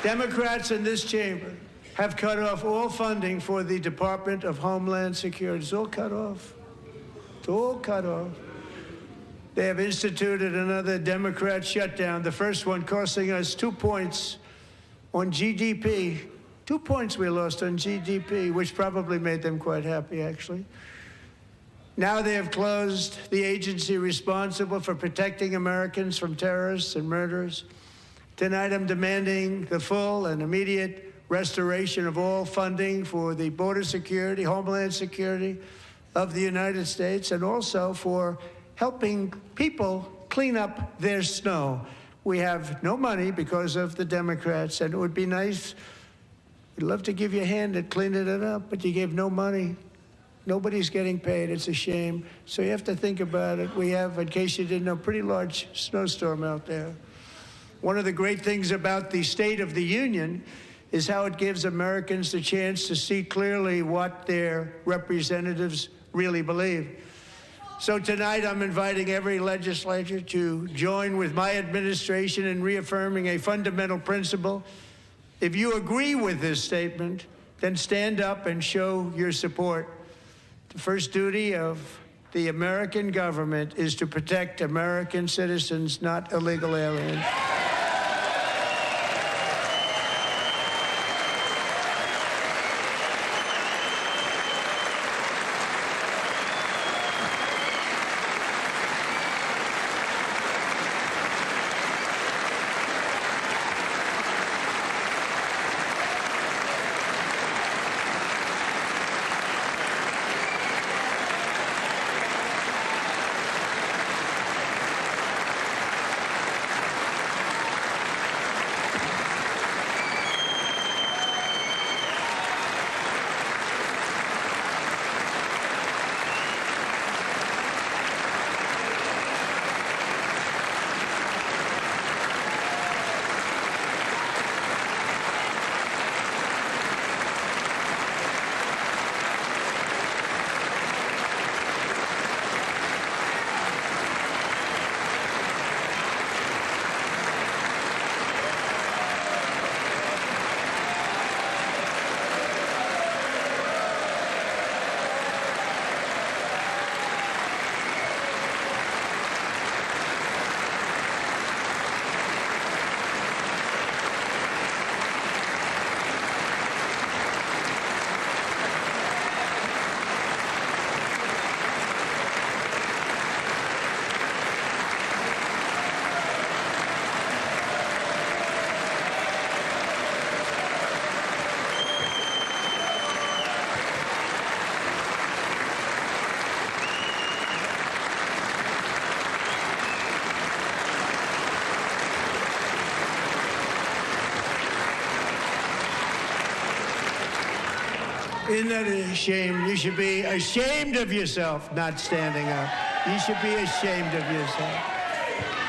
Democrats in this chamber have cut off all funding for the Department of Homeland Security. It's all cut off. It's all cut off. They have instituted another Democrat shutdown, the first one costing us 2 points on GDP. 2 points we lost on GDP, which probably made them quite happy, actually. Now they have closed the agency responsible for protecting Americans from terrorists and murderers. Tonight I'm demanding the full and immediate restoration of all funding for the border security, Homeland Security of the United States, and also for helping people clean up their snow. We have no money because of the Democrats, and it would be nice, we'd love to give you a hand at cleaning it up, but you gave no money. Nobody's getting paid. It's a shame. So you have to think about it. We have, in case you didn't know, a pretty large snowstorm out there. One of the great things about the State of the Union is how it gives Americans the chance to see clearly what their representatives really believe. So tonight, I'm inviting every legislator to join with my administration in reaffirming a fundamental principle. If you agree with this statement, then stand up and show your support. The first duty of the American government is to protect American citizens, not illegal aliens. Isn't that a shame? You should be ashamed of yourself not standing up. You should be ashamed of yourself.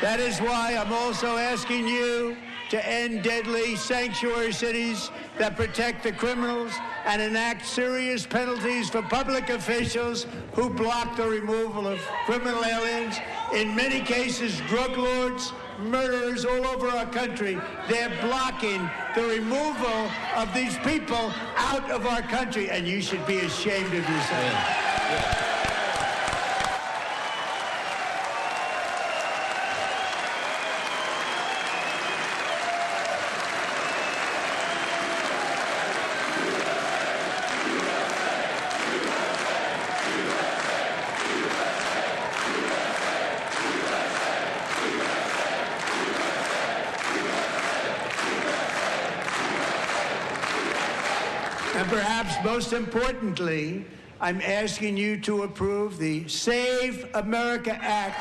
That is why I'm also asking you to end deadly sanctuary cities that protect the criminals and enact serious penalties for public officials who block the removal of criminal aliens. In many cases, drug lords, murderers all over our country, they're blocking the removal of these people out of our country, and you should be ashamed of yourself. Yeah. And perhaps most importantly, I'm asking you to approve the Save America Act.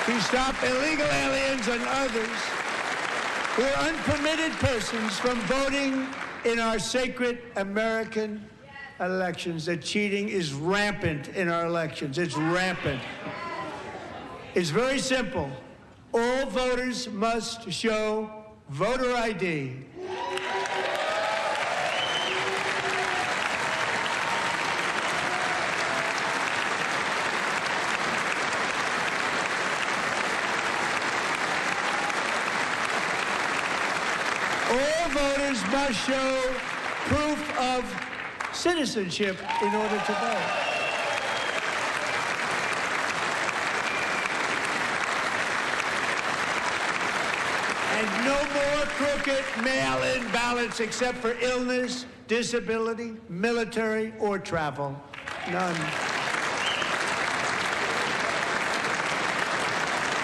To stop illegal aliens and others who are unpermitted persons from voting in our sacred American elections. That cheating is rampant in our elections. It's rampant. It's very simple. All voters must show voter ID. All voters must show proof of citizenship in order to vote. And no more crooked mail-in ballots except for illness, disability, military, or travel. None.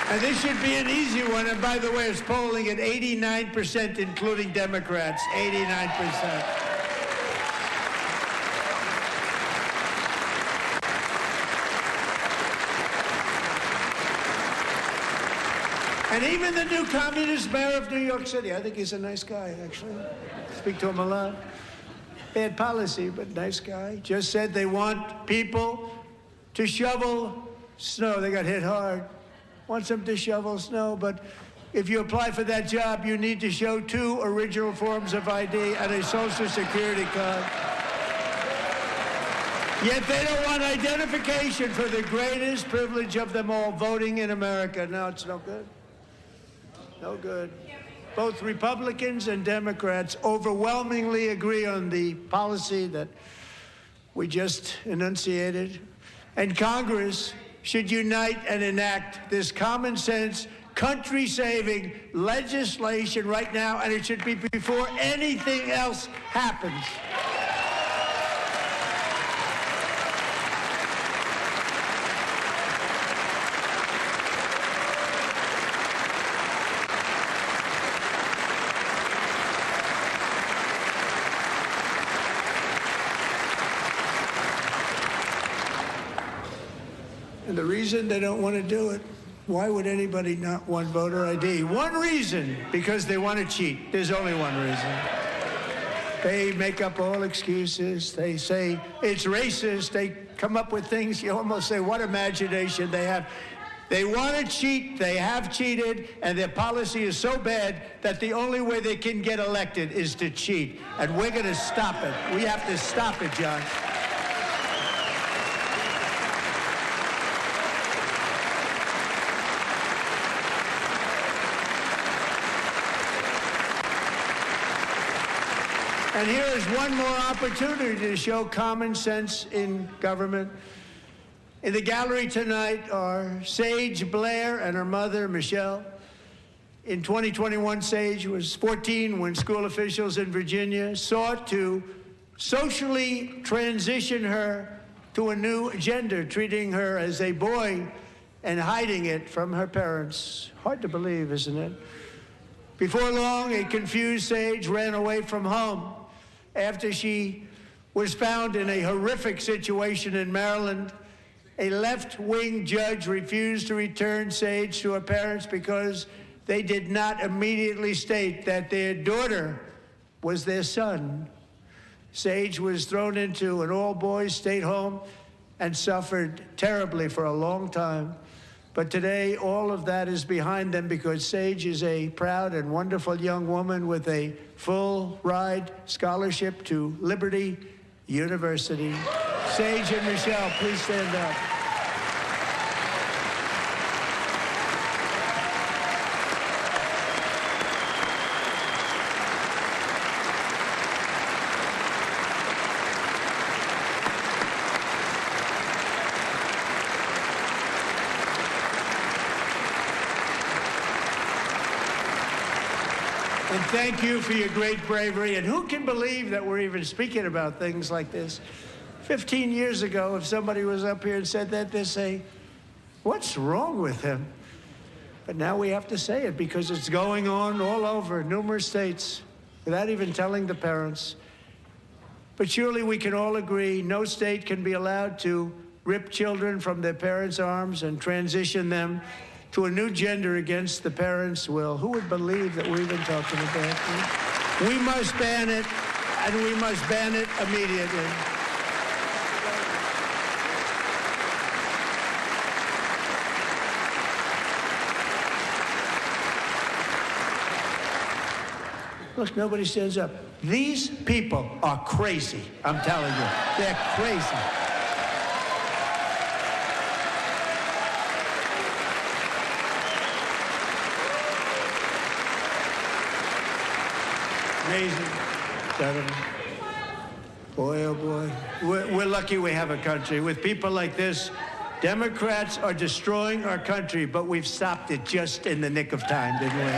And this should be an easy one. And by the way, it's polling at 89%, including Democrats. 89%. And even the new communist mayor of New York City, I think he's a nice guy, actually. Speak to him a lot. Bad policy, but nice guy. Just said they want people to shovel snow. They got hit hard. Wants them to shovel snow, but if you apply for that job, you need to show 2 original forms of ID and a Social Security card. Yet they don't want identification for the greatest privilege of them all, voting in America. No, it's no good. No good. Both Republicans and Democrats overwhelmingly agree on the policy that we just enunciated. And Congress should unite and enact this common sense, country-saving legislation right now, and it should be before anything else happens. And the reason they don't want to do it, why would anybody not want voter ID? One reason, because they want to cheat. There's only one reason. They make up all excuses. They say it's racist. They come up with things you almost say, what imagination they have. They want to cheat. They have cheated. And their policy is so bad that the only way they can get elected is to cheat. And we're going to stop it. We have to stop it, John. And here is one more opportunity to show common sense in government. In the gallery tonight are Sage Blair and her mother, Michelle. In 2021, Sage was 14 when school officials in Virginia sought to socially transition her to a new gender, treating her as a boy and hiding it from her parents. Hard to believe, isn't it? Before long, a confused Sage ran away from home after she was found in a horrific situation in Maryland a left-wing judge refused to return Sage to her parents because they did not immediately state that their daughter was their son. Sage was thrown into an all-boys state home and suffered terribly for a long time. But today, all of that is behind them because Sage is a proud and wonderful young woman with a full-ride scholarship to Liberty University. Sage and Michelle, please stand up. And thank you for your great bravery. And who can believe that we're even speaking about things like this? 15 years ago, if somebody was up here and said that, they'd say, what's wrong with him? But now we have to say it because it's going on all over numerous states without even telling the parents. But surely we can all agree no state can be allowed to rip children from their parents' arms and transition them to a new gender against the parents' will. Who would believe that we're even talking about this? We must ban it, and we must ban it immediately. Look, nobody stands up. These people are crazy, I'm telling you. They're crazy. Amazing, gentlemen. Boy, oh boy. We're lucky we have a country. With people like this, Democrats are destroying our country, but we've stopped it just in the nick of time, didn't we?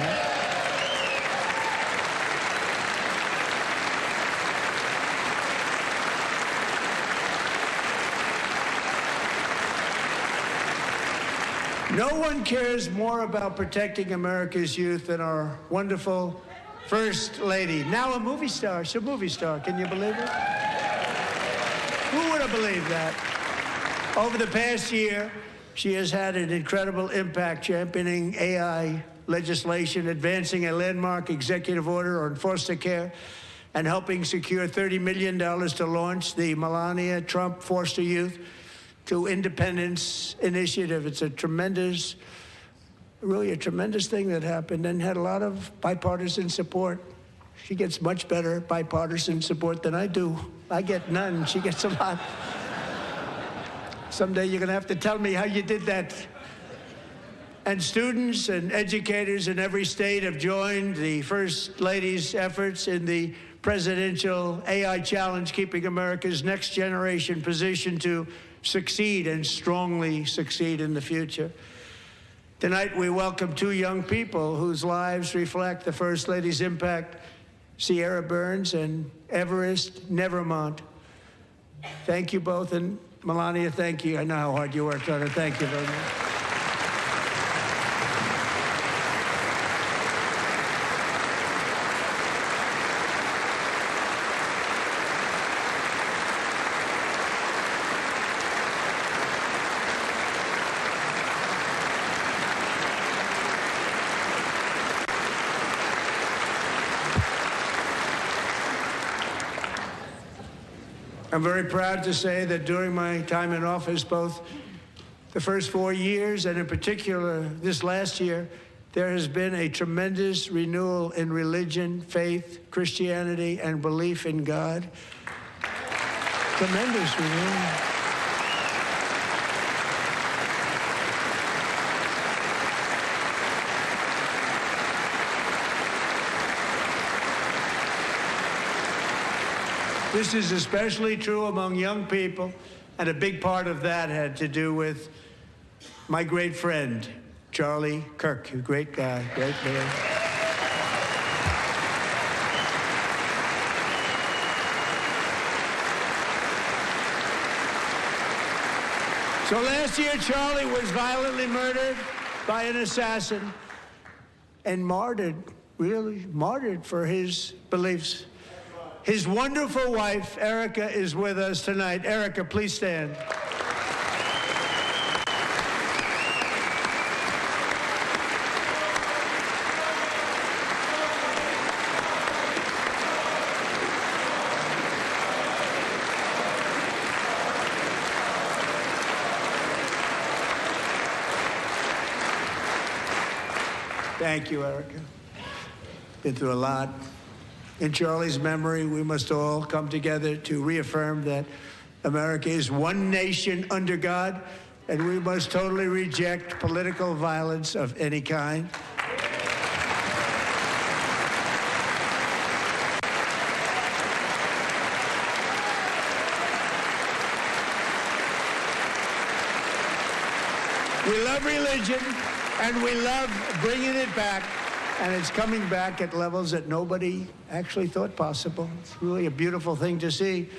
No one cares more about protecting America's youth than our wonderful First Lady, now a movie star. She's a movie star. Can you believe it? Who would have believed that? Over the past year, she has had an incredible impact championing AI legislation, advancing a landmark executive order on foster care, and helping secure $30 million to launch the Melania Trump Foster Youth to Independence Initiative. It's a tremendous, really a tremendous thing that happened and had a lot of bipartisan support. She gets much better bipartisan support than I do. I get none. She gets a lot. Someday you're going to have to tell me how you did that. And students and educators in every state have joined the First Lady's efforts in the presidential AI challenge, keeping America's next generation positioned to succeed and strongly succeed in the future. Tonight, we welcome two young people whose lives reflect the First Lady's impact, Sierra Burns and Everest Nevermont. Thank you both, and Melania, thank you. I know how hard you worked on it. Thank you very much. I'm very proud to say that during my time in office, both the first 4 years and in particular this last year, there has been a tremendous renewal in religion, faith, Christianity, and belief in God. Tremendous renewal. This is especially true among young people, and a big part of that had to do with my great friend, Charlie Kirk, a great guy, great man. So last year, Charlie was violently murdered by an assassin and martyred, really martyred for his beliefs. His wonderful wife, Erica, is with us tonight. Erica, please stand. Thank you, Erica. Been through a lot. In Charlie's memory, we must all come together to reaffirm that America is one nation under God, and we must totally reject political violence of any kind. We love religion, and we love bringing it back, and it's coming back at levels that nobody actually thought possible. It's really a beautiful thing to see.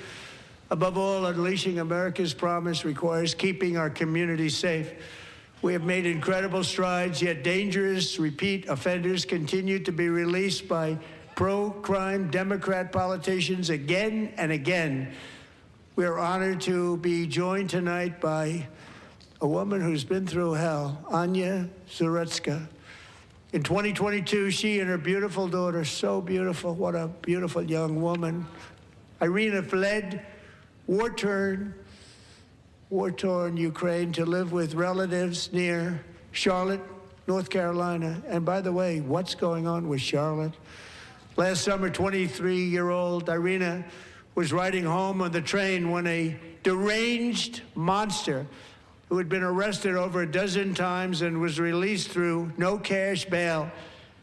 Above all, unleashing America's promise requires keeping our communities safe. We have made incredible strides, yet dangerous repeat offenders continue to be released by pro-crime Democrat politicians again and again. We are honored to be joined tonight by a woman who's been through hell, Anya Zaretska. In 2022, she and her beautiful daughter, so beautiful, what a beautiful young woman, Irina, fled war-torn Ukraine to live with relatives near Charlotte, North Carolina. And by the way, what's going on with Charlotte? Last summer, 23-year-old Irina was riding home on the train when a deranged monster who had been arrested over a dozen times and was released through no cash bail,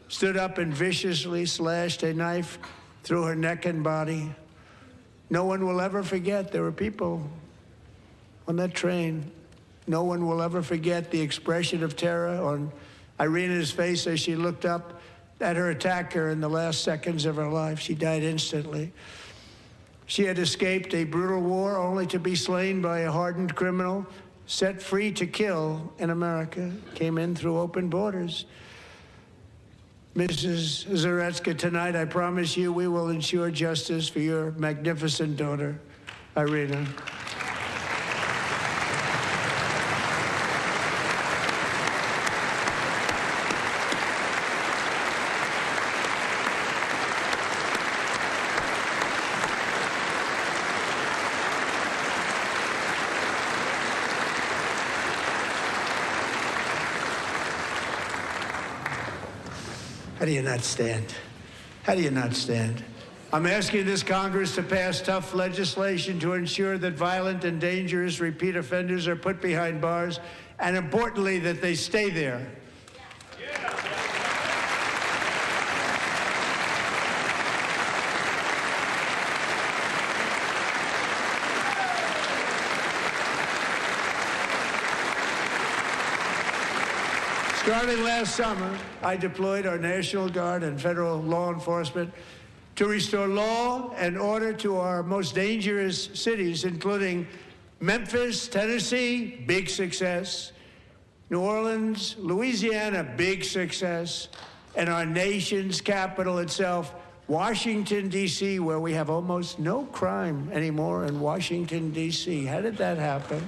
stood up and viciously slashed a knife through her neck and body. No one will ever forget. There were people on that train. No one will ever forget the expression of terror on Irina's face as she looked up at her attacker in the last seconds of her life. She died instantly. She had escaped a brutal war only to be slain by a hardened criminal set free to kill in America, came in through open borders. Mrs. Zaretska, tonight I promise you we will ensure justice for your magnificent daughter, Irina. How do you not stand? How do you not stand? I'm asking this Congress to pass tough legislation to ensure that violent and dangerous repeat offenders are put behind bars, and importantly, that they stay there. Starting last summer, I deployed our National Guard and federal law enforcement to restore law and order to our most dangerous cities, including Memphis, Tennessee, big success, New Orleans, Louisiana, big success, and our nation's capital itself, Washington, D.C., where we have almost no crime anymore in Washington, D.C. How did that happen?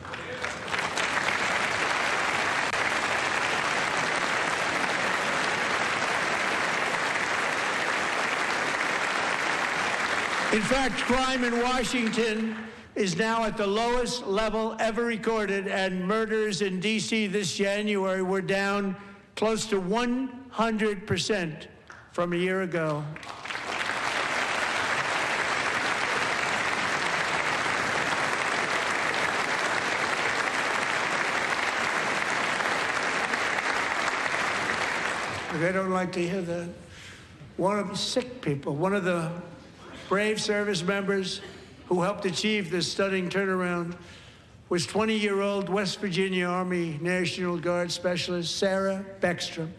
In fact, crime in Washington is now at the lowest level ever recorded, and murders in D.C. this January were down close to 100% from a year ago. They don't like to hear that. One of the sick people, one of the brave service members who helped achieve this stunning turnaround was 20-year-old West Virginia Army National Guard Specialist Sarah Beckstrom.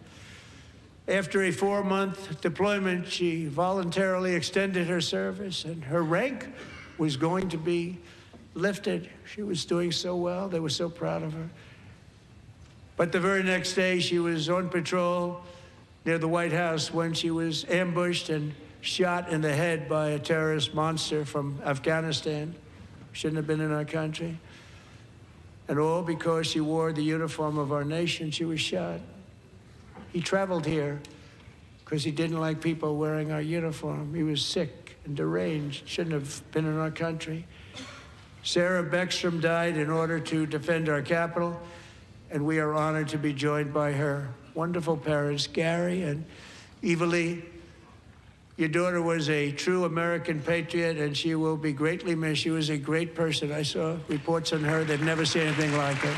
After a 4-month deployment, she voluntarily extended her service, and her rank was going to be lifted. She was doing so well. They were so proud of her. But the very next day, she was on patrol near the White House when she was ambushed and shot in the head by a terrorist monster from Afghanistan. Shouldn't have been in our country. And all because she wore the uniform of our nation. She was shot. He traveled here because he didn't like people wearing our uniform. He was sick and deranged, shouldn't have been in our country. Sarah Beckstrom died in order to defend our capital, and we are honored to be joined by her wonderful parents, Gary and Eva Lee. Your daughter was a true American patriot, and she will be greatly missed. She was a great person. I saw reports on her. They've never seen anything like it.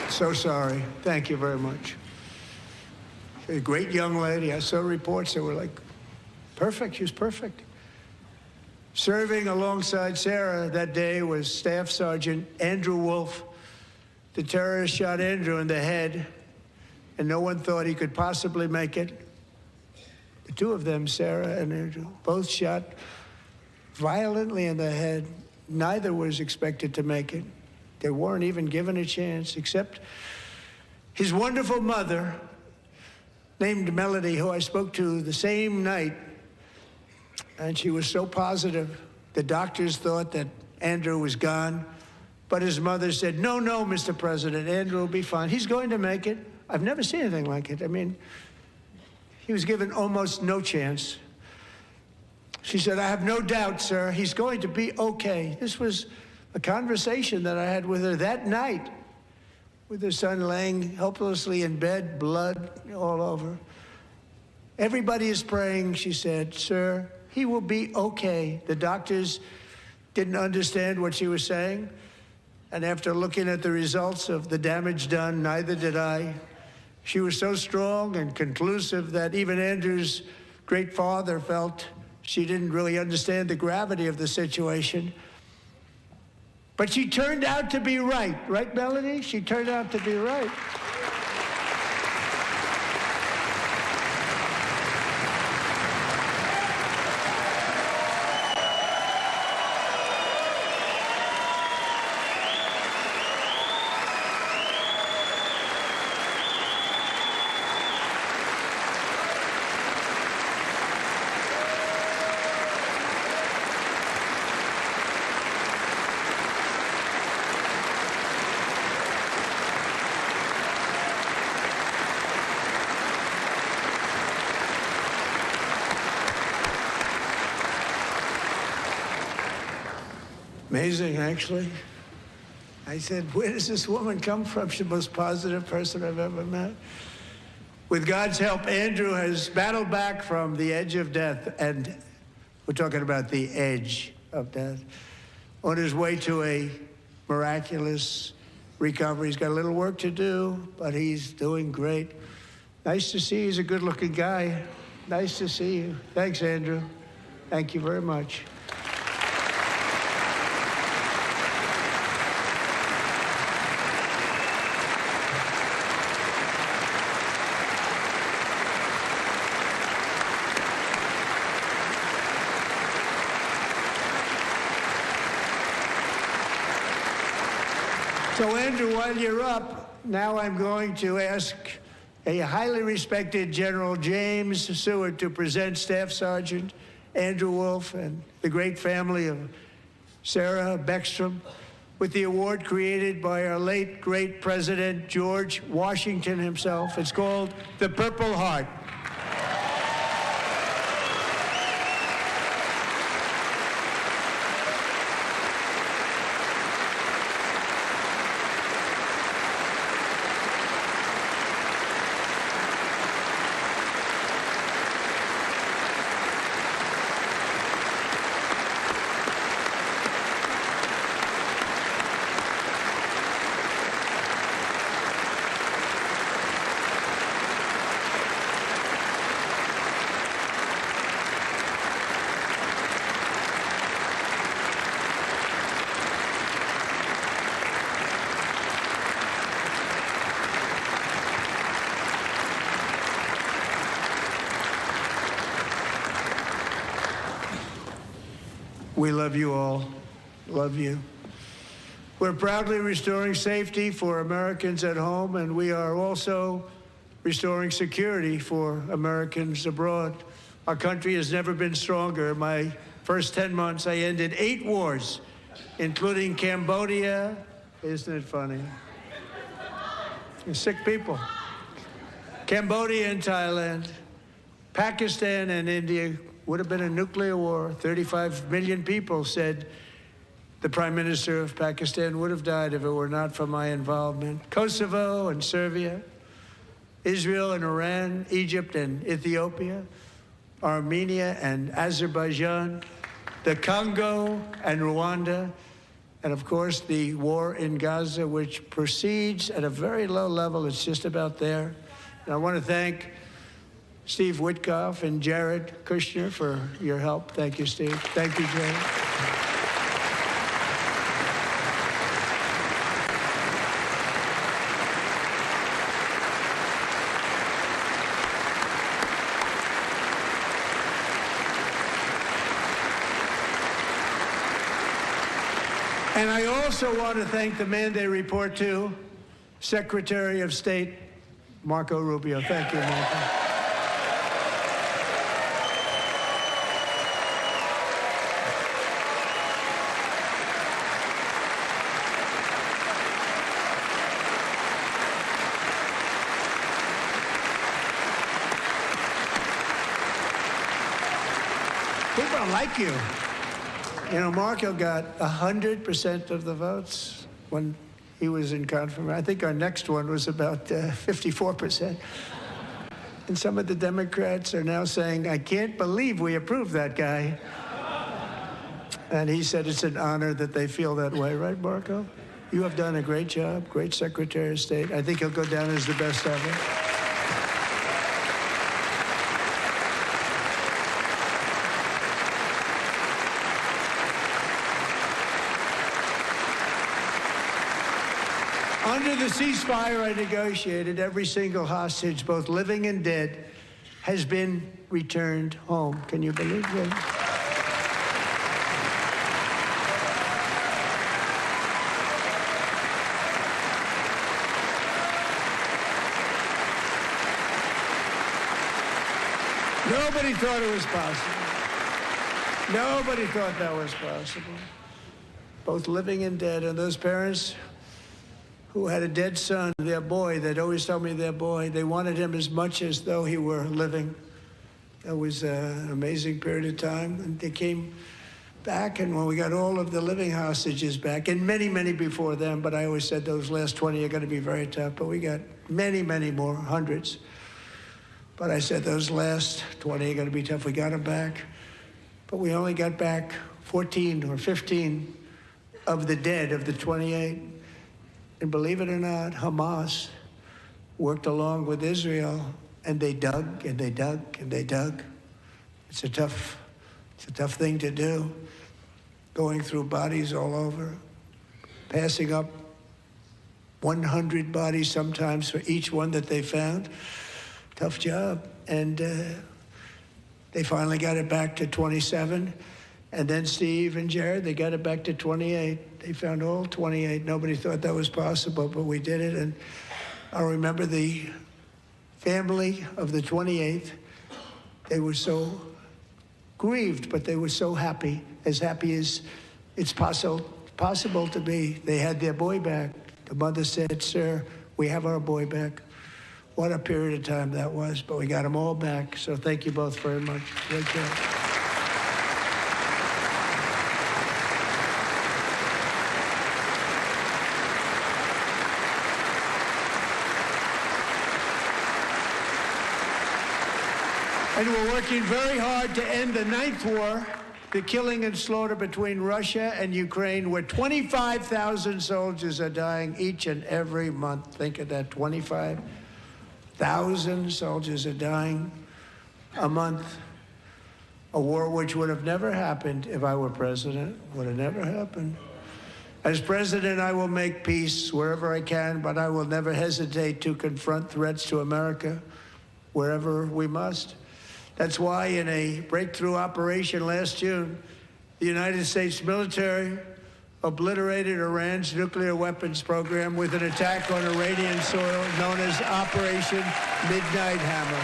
So sorry. Thank you very much. A great young lady. I saw reports that were like, perfect. She was perfect. Serving alongside Sarah that day was Staff Sergeant Andrew Wolf. The terrorist shot Andrew in the head, and no one thought he could possibly make it. The two of them, Sarah and Andrew, both shot violently in the head. Neither was expected to make it. They weren't even given a chance, except his wonderful mother, named Melody, who I spoke to the same night, and she was so positive. The doctors thought that Andrew was gone, but his mother said, no, Mr. President, Andrew will be fine. He's going to make it. I've never seen anything like it. I mean, he was given almost no chance. She said, I have no doubt, sir, he's going to be okay. This was a conversation that I had with her that night, with her son laying helplessly in bed, blood all over. Everybody is praying, she said, sir, he will be okay. The doctors didn't understand what she was saying, and after looking at the results of the damage done, neither did I. She was so strong and conclusive that even Andrew's great father felt she didn't really understand the gravity of the situation. But she turned out to be right. Right, Melanie? She turned out to be right. Amazing, actually. I said, where does this woman come from? She's the most positive person I've ever met. With God's help, Andrew has battled back from the edge of death, and we're talking about the edge of death, on his way to a miraculous recovery. He's got a little work to do, but he's doing great. Nice to see you. He's a good-looking guy. Nice to see you. Thanks, Andrew. Thank you very much. So, Andrew, while you're up, now I'm going to ask a highly respected General James Seward to present Staff Sergeant Andrew Wolf and the great family of Sarah Beckstrom with the award created by our late, great President George Washington himself. It's called the Purple Heart. We love you all. Love you. We're proudly restoring safety for Americans at home, and we are also restoring security for Americans abroad. Our country has never been stronger. My first 10 months, I ended 8 wars, including Cambodia. Isn't it funny? Sick people. Cambodia and Thailand, Pakistan and India. Would have been a nuclear war. 35 million people said the Prime Minister of Pakistan would have died if it were not for my involvement. Kosovo and Serbia, Israel and Iran, Egypt and Ethiopia, Armenia and Azerbaijan, the Congo and Rwanda, and of course the war in Gaza, which proceeds at a very low level. It's just about there. And I want to thank Steve Witkoff and Jared Kushner for your help. Thank you, Steve. Thank you, Jared. And I also want to thank the man they report to, Secretary of State Marco Rubio. Thank you, Marco. People don't like you. You know, Marco got 100% of the votes when he was in confirmation. I think our next one was about 54%. And some of the Democrats are now saying, I can't believe we approved that guy. And he said it's an honor that they feel that way, right, Marco? You have done a great job, great Secretary of State. I think he'll go down as the best ever. Under the ceasefire I negotiated, every single hostage, both living and dead, has been returned home. Can you believe that? Nobody thought it was possible. Nobody thought that was possible. Both living and dead. And those parents who had a dead son, their boy, they'd always tell me their boy, they wanted him as much as though he were living. That was an amazing period of time. And they came back, and when we got all of the living hostages back, and many, many before them, but I always said those last 20 are going to be very tough, but we got many, many more, hundreds. But I said those last 20 are going to be tough. We got them back. But we only got back 14 or 15 of the dead, of the 28. And believe it or not, Hamas worked along with Israel, and they dug, and they dug, and they dug. It's a tough thing to do, going through bodies all over, passing up 100 bodies sometimes for each one that they found. Tough job. And they finally got it back to 27. And then Steve and Jared, they got it back to 28. They found all 28. Nobody thought that was possible, but we did it. And I remember the family of the 28th. They were so grieved, but they were so happy as it's possible to be. They had their boy back. The mother said, "Sir, we have our boy back." What a period of time that was, but we got them all back. So thank you both very much. Great job. And we're working very hard to end the 9th war, the killing and slaughter between Russia and Ukraine, where 25,000 soldiers are dying each and every month. Think of that, 25,000 soldiers are dying a month. A war which would have never happened if I were president, would have never happened. As president, I will make peace wherever I can, but I will never hesitate to confront threats to America wherever we must. That's why in a breakthrough operation last June, the United States military obliterated Iran's nuclear weapons program with an attack on Iranian soil known as Operation Midnight Hammer.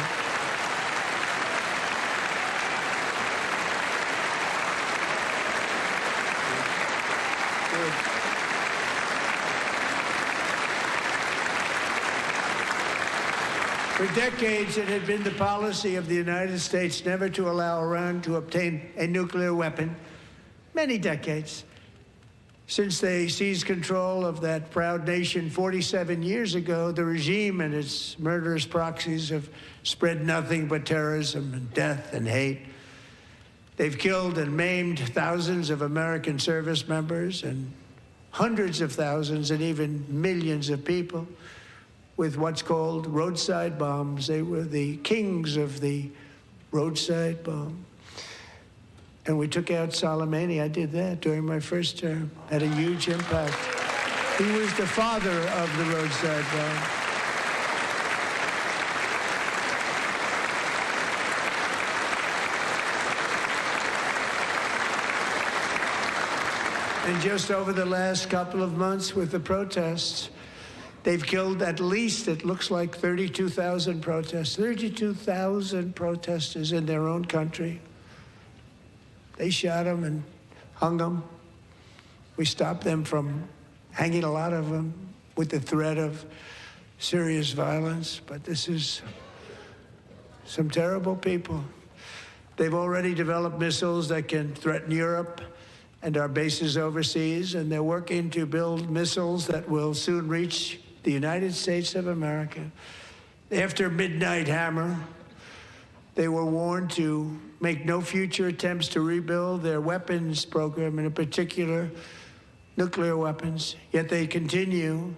For decades, it had been the policy of the United States never to allow Iran to obtain a nuclear weapon. Many decades. Since they seized control of that proud nation 47 years ago, the regime and its murderous proxies have spread nothing but terrorism and death and hate. They've killed and maimed thousands of American service members and hundreds of thousands and even millions of people with what's called roadside bombs. They were the kings of the roadside bomb. And we took out Soleimani. I did that during my first term. Had a huge impact. He was the father of the roadside bomb. And just over the last couple of months with the protests, they've killed at least, it looks like, 32,000 protesters. 32,000 protesters in their own country. They shot them and hung them. We stopped them from hanging a lot of them with the threat of serious violence. But this is some terrible people. They've already developed missiles that can threaten Europe and our bases overseas, and they're working to build missiles that will soon reach the United States of America. After Midnight Hammer, they were warned to make no future attempts to rebuild their weapons program, and in particular, nuclear weapons. Yet they continue,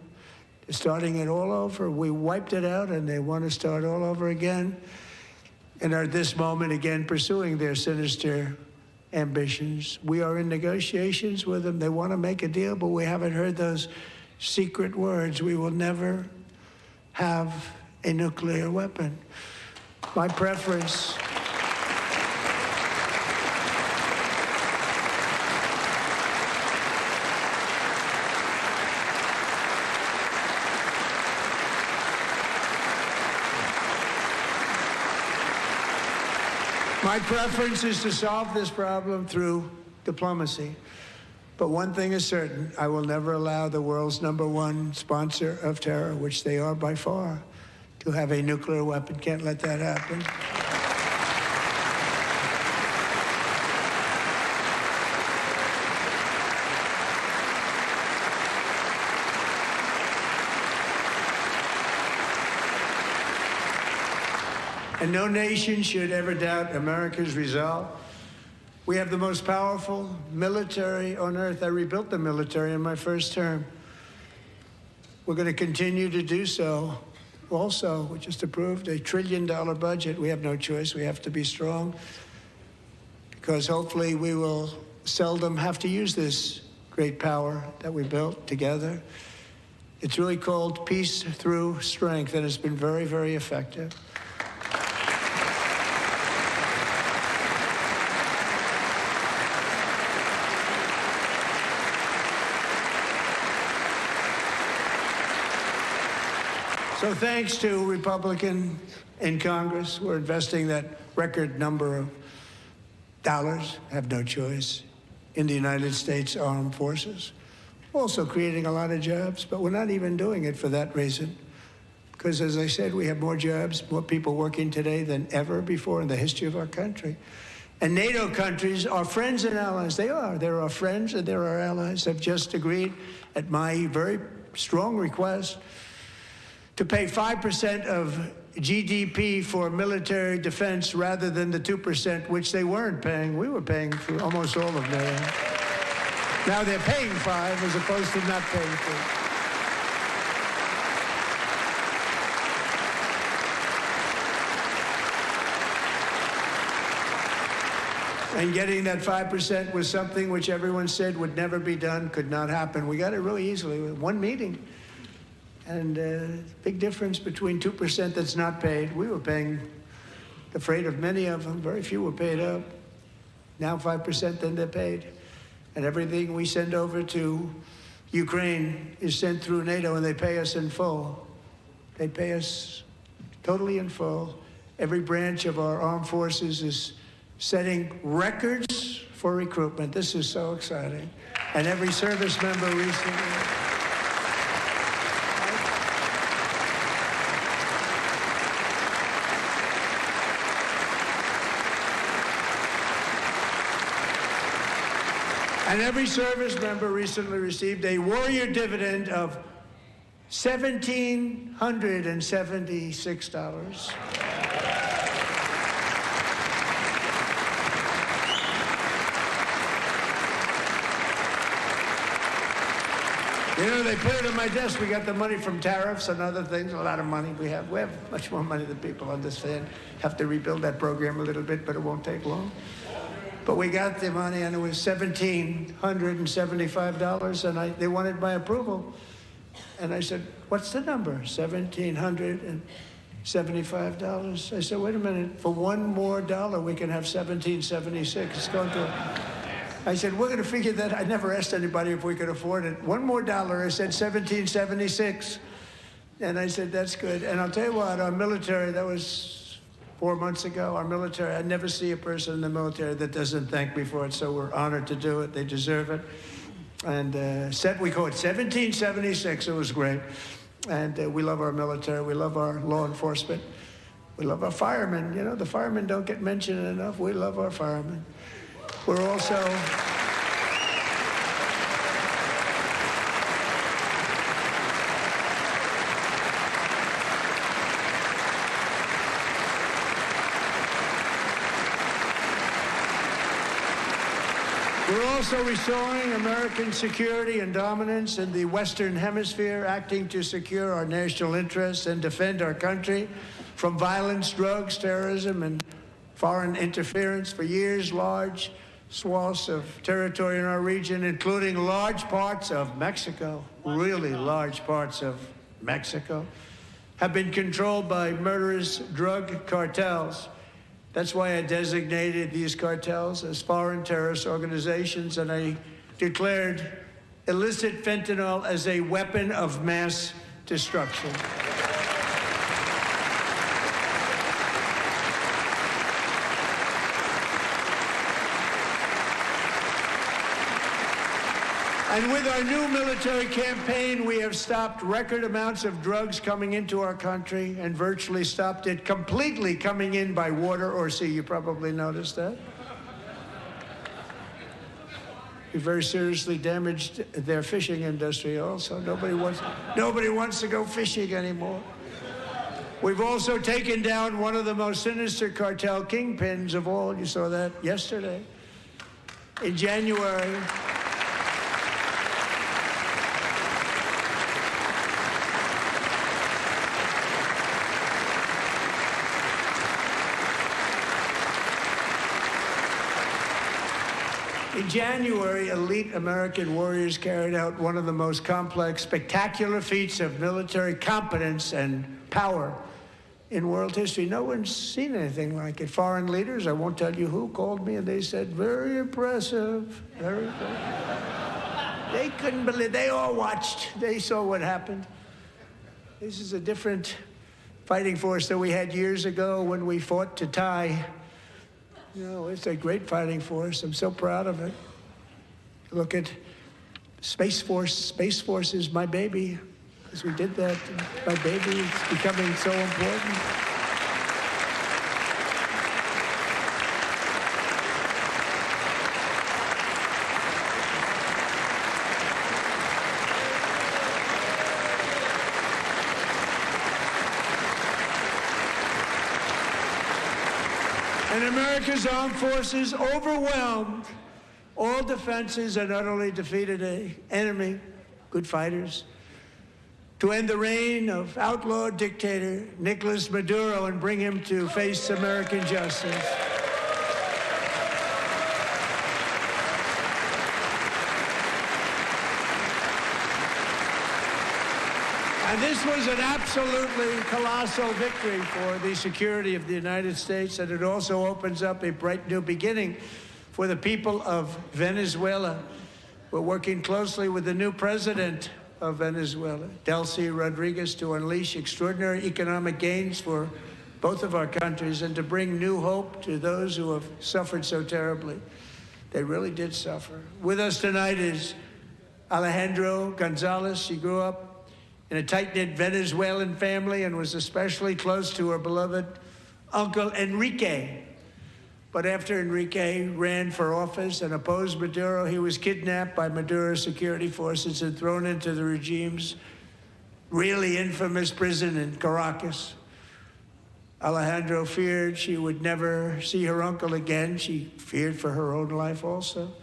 starting it all over. We wiped it out, and they want to start all over again, and are at this moment again pursuing their sinister ambitions. We are in negotiations with them. They want to make a deal, but we haven't heard those secret words. We will never have a nuclear weapon. My preference is to solve this problem through diplomacy. But one thing is certain, I will never allow the world's #1 sponsor of terror, which they are by far, to have a nuclear weapon. Can't let that happen. And no nation should ever doubt America's resolve. We have the most powerful military on earth. I rebuilt the military in my first term. We're going to continue to do so. Also, we just approved a $1 trillion budget. We have no choice. We have to be strong, because hopefully we will seldom have to use this great power that we built together. It's really called peace through strength, and it's been very, very effective. So thanks to Republicans in Congress, we're investing that record number of dollars, have no choice, in the United States Armed Forces. Also creating a lot of jobs, but we're not even doing it for that reason. Because as I said, we have more jobs, more people working today than ever before in the history of our country. And NATO countries are friends and allies. They are. They're our friends and they're our allies. Have just agreed, at my very strong request, to pay 5% of GDP for military defense rather than the 2%, which they weren't paying. We were paying for almost all of NATO. Now they're paying 5 as opposed to not paying 2. And getting that 5% was something which everyone said would never be done, could not happen. We got it really easily with one meeting. And big difference between 2% that's not paid. We were paying the freight of many of them. Very few were paid up. Now 5%, then they're paid. And everything we send over to Ukraine is sent through NATO, and they pay us in full. They pay us totally in full. Every branch of our armed forces is setting records for recruitment. This is so exciting. And every service member recently. And every service member recently received a warrior dividend of $1,776. You know, they put it on my desk. We got the money from tariffs and other things, a lot of money we have. We have much more money than people understand. Have to rebuild that program a little bit, but it won't take long. But we got the money, and it was $1,775, and they wanted my approval. And I said, what's the number? $1,775. I said, wait a minute, for one more dollar, we can have $1,776. It's going to... I said, we're going to figure that. I never asked anybody if we could afford it. One more dollar, I said $1,776. And I said, that's good. And I'll tell you what, our military, that was 4 months ago, our military, I never see a person in the military that doesn't thank me for it, so we're honored to do it. They deserve it. And we call it 1776. It was great. And we love our military. We love our law enforcement. We love our firemen. You know, the firemen don't get mentioned enough. We love our firemen. We're also... We're also restoring American security and dominance in the Western Hemisphere, acting to secure our national interests and defend our country from violence, drugs, terrorism, and foreign interference. For years, large swaths of territory in our region, including large parts of Mexico, really large parts of Mexico, have been controlled by murderous drug cartels. That's why I designated these cartels as foreign terrorist organizations, and I declared illicit fentanyl as a weapon of mass destruction. And with our new military campaign, we have stopped record amounts of drugs coming into our country and virtually stopped it completely coming in by water or sea. You probably noticed that. We very seriously damaged their fishing industry also. Nobody wants to go fishing anymore. We've also taken down one of the most sinister cartel kingpins of all. You saw that yesterday. In January, elite American warriors carried out one of the most complex, spectacular feats of military competence and power in world history. No one's seen anything like it. Foreign leaders, I won't tell you who, called me and they said, very impressive, very impressive. They couldn't believe, they all watched, they saw what happened. This is a different fighting force than we had years ago when we fought to tie. You know, it's a great fighting force. I'm so proud of it. Look at Space Force. Space Force is my baby, because we did that. My baby is becoming so important. And America's armed forces overwhelmed all defenses and utterly defeated an enemy, good fighters, to end the reign of outlaw dictator Nicolas Maduro and bring him to face American justice. And this was an absolutely colossal victory for the security of the United States, and it also opens up a bright new beginning for the people of Venezuela. We're working closely with the new president of Venezuela, Delcy Rodriguez, to unleash extraordinary economic gains for both of our countries and to bring new hope to those who have suffered so terribly. They really did suffer. With us tonight is Alejandro Gonzalez. She grew up in a tight-knit Venezuelan family and was especially close to her beloved Uncle Enrique, But after Enrique ran for office and opposed Maduro, he was kidnapped by Maduro's security forces and thrown into the regime's really infamous prison in Caracas. Alejandro feared she would never see her uncle again. She feared for her own life also.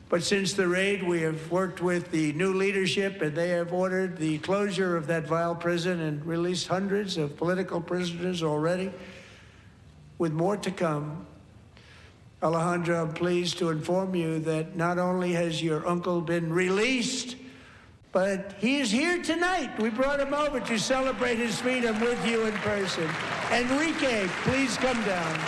But since the raid, we have worked with the new leadership, and they have ordered the closure of that vile prison and released hundreds of political prisoners already, with more to come. Alejandro, I'm pleased to inform you that not only has your uncle been released, but he is here tonight. We brought him over to celebrate his freedom with you in person. Enrique, please come down.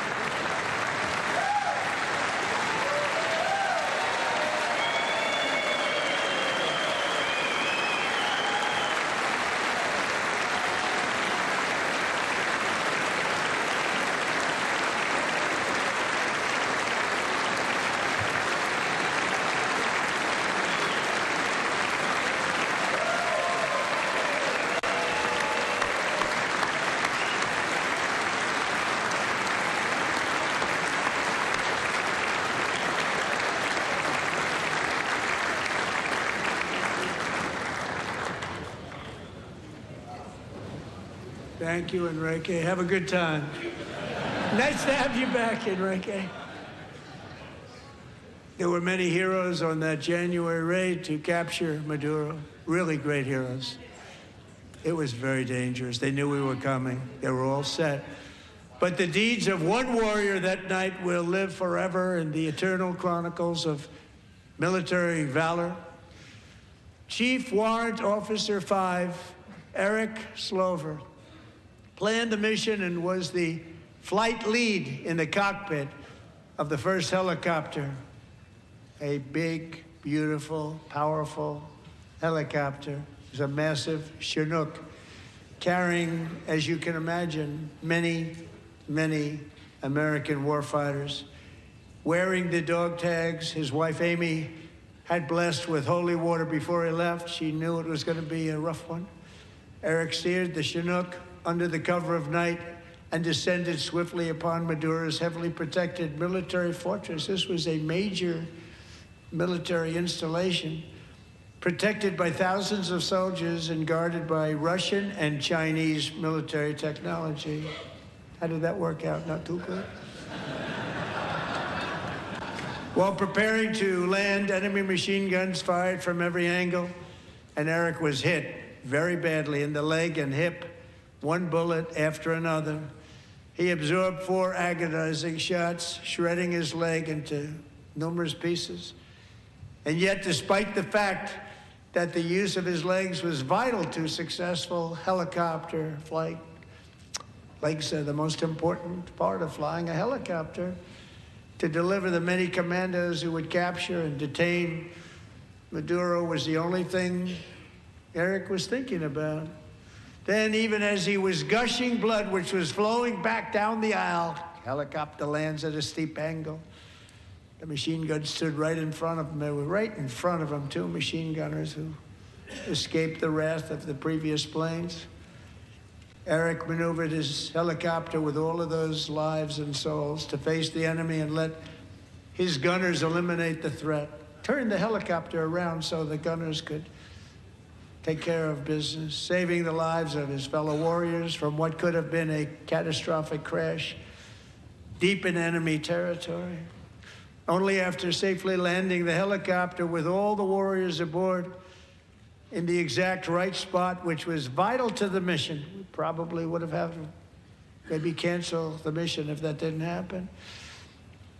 Thank you, Enrique. Have a good time. Nice to have you back, Enrique. There were many heroes on that January raid to capture Maduro. Really great heroes. It was very dangerous. They knew we were coming. They were all set. But the deeds of one warrior that night will live forever in the eternal chronicles of military valor. Chief Warrant Officer 5, Eric Slover, planned the mission and was the flight lead in the cockpit of the first helicopter. A big, beautiful, powerful helicopter. It was a massive Chinook carrying, as you can imagine, many, many American warfighters. Wearing the dog tags, his wife Amy had blessed with holy water before he left. She knew it was going to be a rough one. Eric steered the Chinook under the cover of night and descended swiftly upon Maduro's heavily protected military fortress. This was a major military installation, protected by thousands of soldiers and guarded by Russian and Chinese military technology. How did that work out? Not too good. While preparing to land, enemy machine guns fired from every angle, and Eric was hit very badly in the leg and hip, one bullet after another. He absorbed 4 agonizing shots, shredding his leg into numerous pieces. And yet, despite the fact that the use of his legs was vital to successful helicopter flight, legs are the most important part of flying a helicopter, to deliver the many commandos who would capture and detain Maduro was the only thing Eric was thinking about. Then, even as he was gushing blood, which was flowing back down the aisle, helicopter lands at a steep angle. The machine guns stood right in front of him. They were right in front of him, 2 machine gunners who escaped the wrath of the previous planes. Eric maneuvered his helicopter with all of those lives and souls to face the enemy and let his gunners eliminate the threat. Turned the helicopter around so the gunners could take care of business, saving the lives of his fellow warriors from what could have been a catastrophic crash deep in enemy territory. Only after safely landing the helicopter with all the warriors aboard in the exact right spot, which was vital to the mission. We probably would have had to maybe cancel the mission if that didn't happen.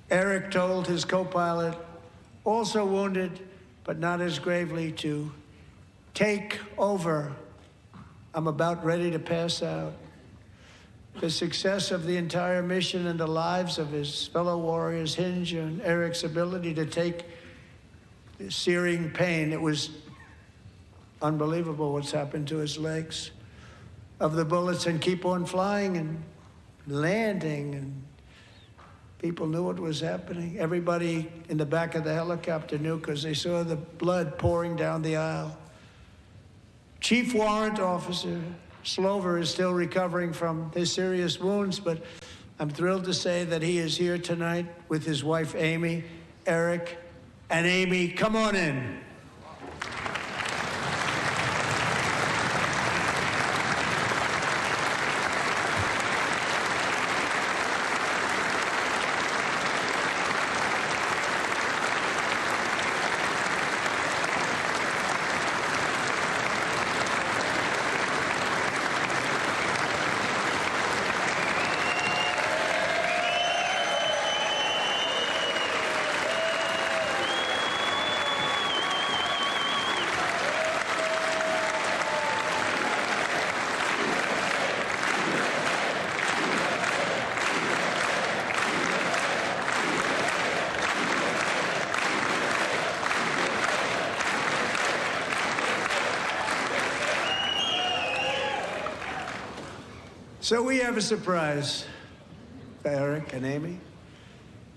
Eric told his co-pilot, also wounded, but not as gravely, to take over. I'm about ready to pass out. The success of the entire mission and the lives of his fellow warriors hinge on Eric's ability to take the searing pain. It was unbelievable what's happened to his legs of the bullets and keep on flying and landing, and people knew what was happening. Everybody in the back of the helicopter knew because they saw the blood pouring down the aisle. Chief Warrant Officer Slover is still recovering from his serious wounds, but I'm thrilled to say that he is here tonight with his wife, Amy, Eric, and Amy. Come on in. So we have a surprise for Eric and Amy.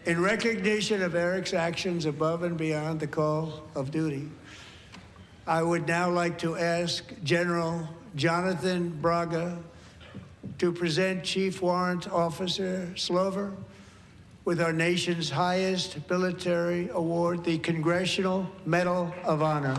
In recognition of Eric's actions above and beyond the call of duty, I would now like to ask General Jonathan Braga to present Chief Warrant Officer Slover with our nation's highest military award, the Congressional Medal of Honor.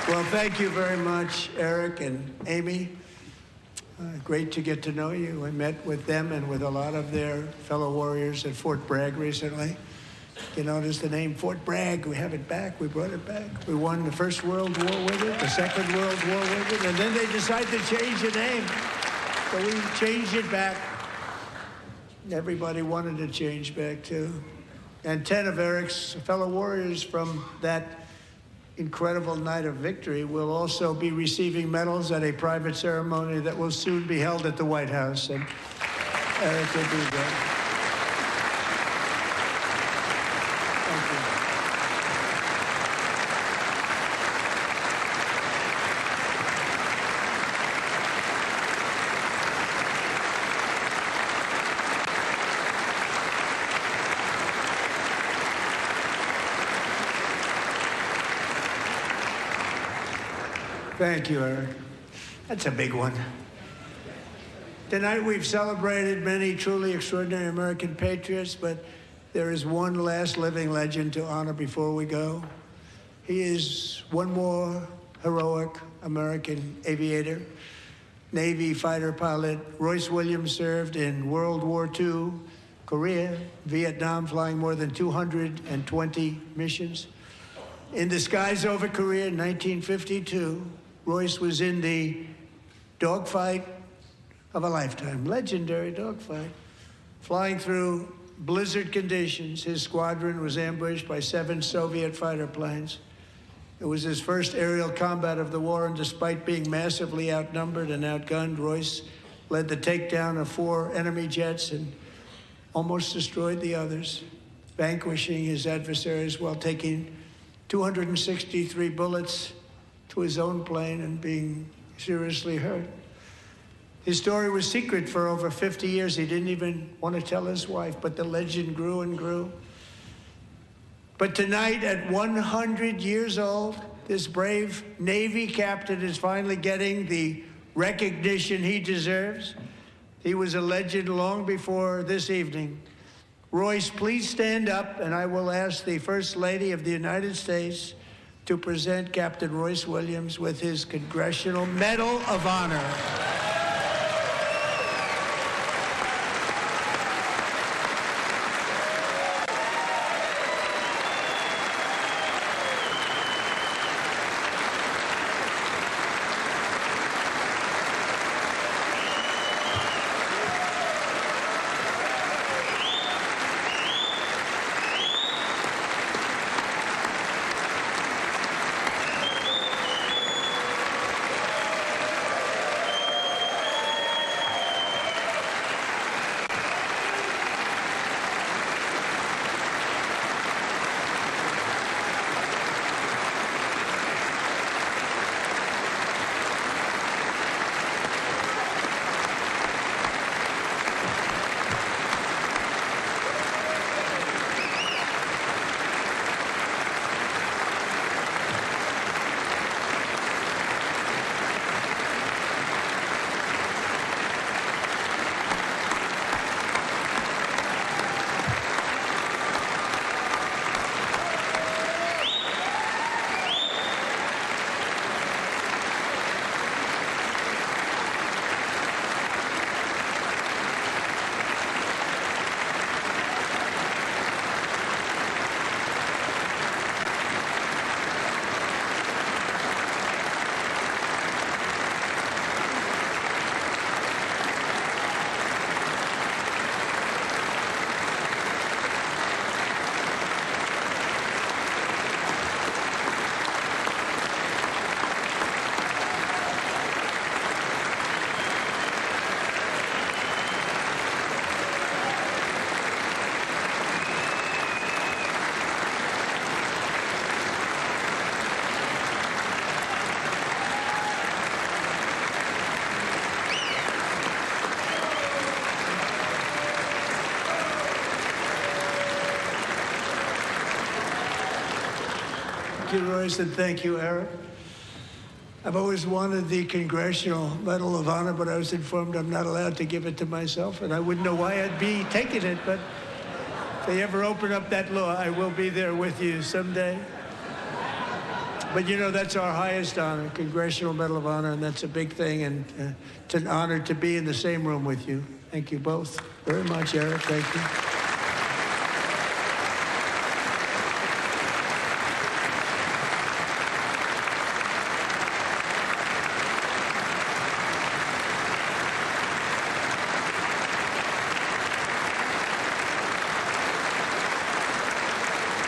Well, thank you very much, Eric and Amy. Great to get to know you. I met with them and with a lot of their fellow warriors at Fort Bragg recently. You notice the name Fort Bragg. We have it back. We brought it back. We won the First World War with it, the Second World War with it, and then they decided to change the name. So we changed it back. Everybody wanted to change back, too. And 10 of Eric's fellow warriors from that incredible night of victory will also be receiving medals at a private ceremony that will soon be held at the White House. And Eric will be there. Thank you. Thank you, Eric. That's a big one. Tonight we've celebrated many truly extraordinary American patriots, but there is one last living legend to honor before we go. He is one more heroic American aviator, Navy fighter pilot. Royce Williams served in World War II, Korea, Vietnam, flying more than 220 missions. In the skies over Korea in 1952, Royce was in the dogfight of a lifetime, legendary dogfight. Flying through blizzard conditions, his squadron was ambushed by 7 Soviet fighter planes. It was his first aerial combat of the war, and despite being massively outnumbered and outgunned, Royce led the takedown of 4 enemy jets and almost destroyed the others, vanquishing his adversaries while taking 263 bullets to his own plane and being seriously hurt. His story was secret for over 50 years. He didn't even want to tell his wife, but the legend grew and grew. But tonight, at 100 years old, this brave Navy captain is finally getting the recognition he deserves. He was a legend long before this evening. Royce, please stand up, and I will ask the First Lady of the United States to present Captain Royce Williams with his Congressional Medal of Honor. Thank you, Royce, and thank you, Eric. I've always wanted the Congressional Medal of Honor, but I was informed I'm not allowed to give it to myself, and I wouldn't know why I'd be taking it, but if they ever open up that law, I will be there with you someday. But you know, that's our highest honor, Congressional Medal of Honor, and that's a big thing, and it's an honor to be in the same room with you. Thank you both very much, Eric. Thank you.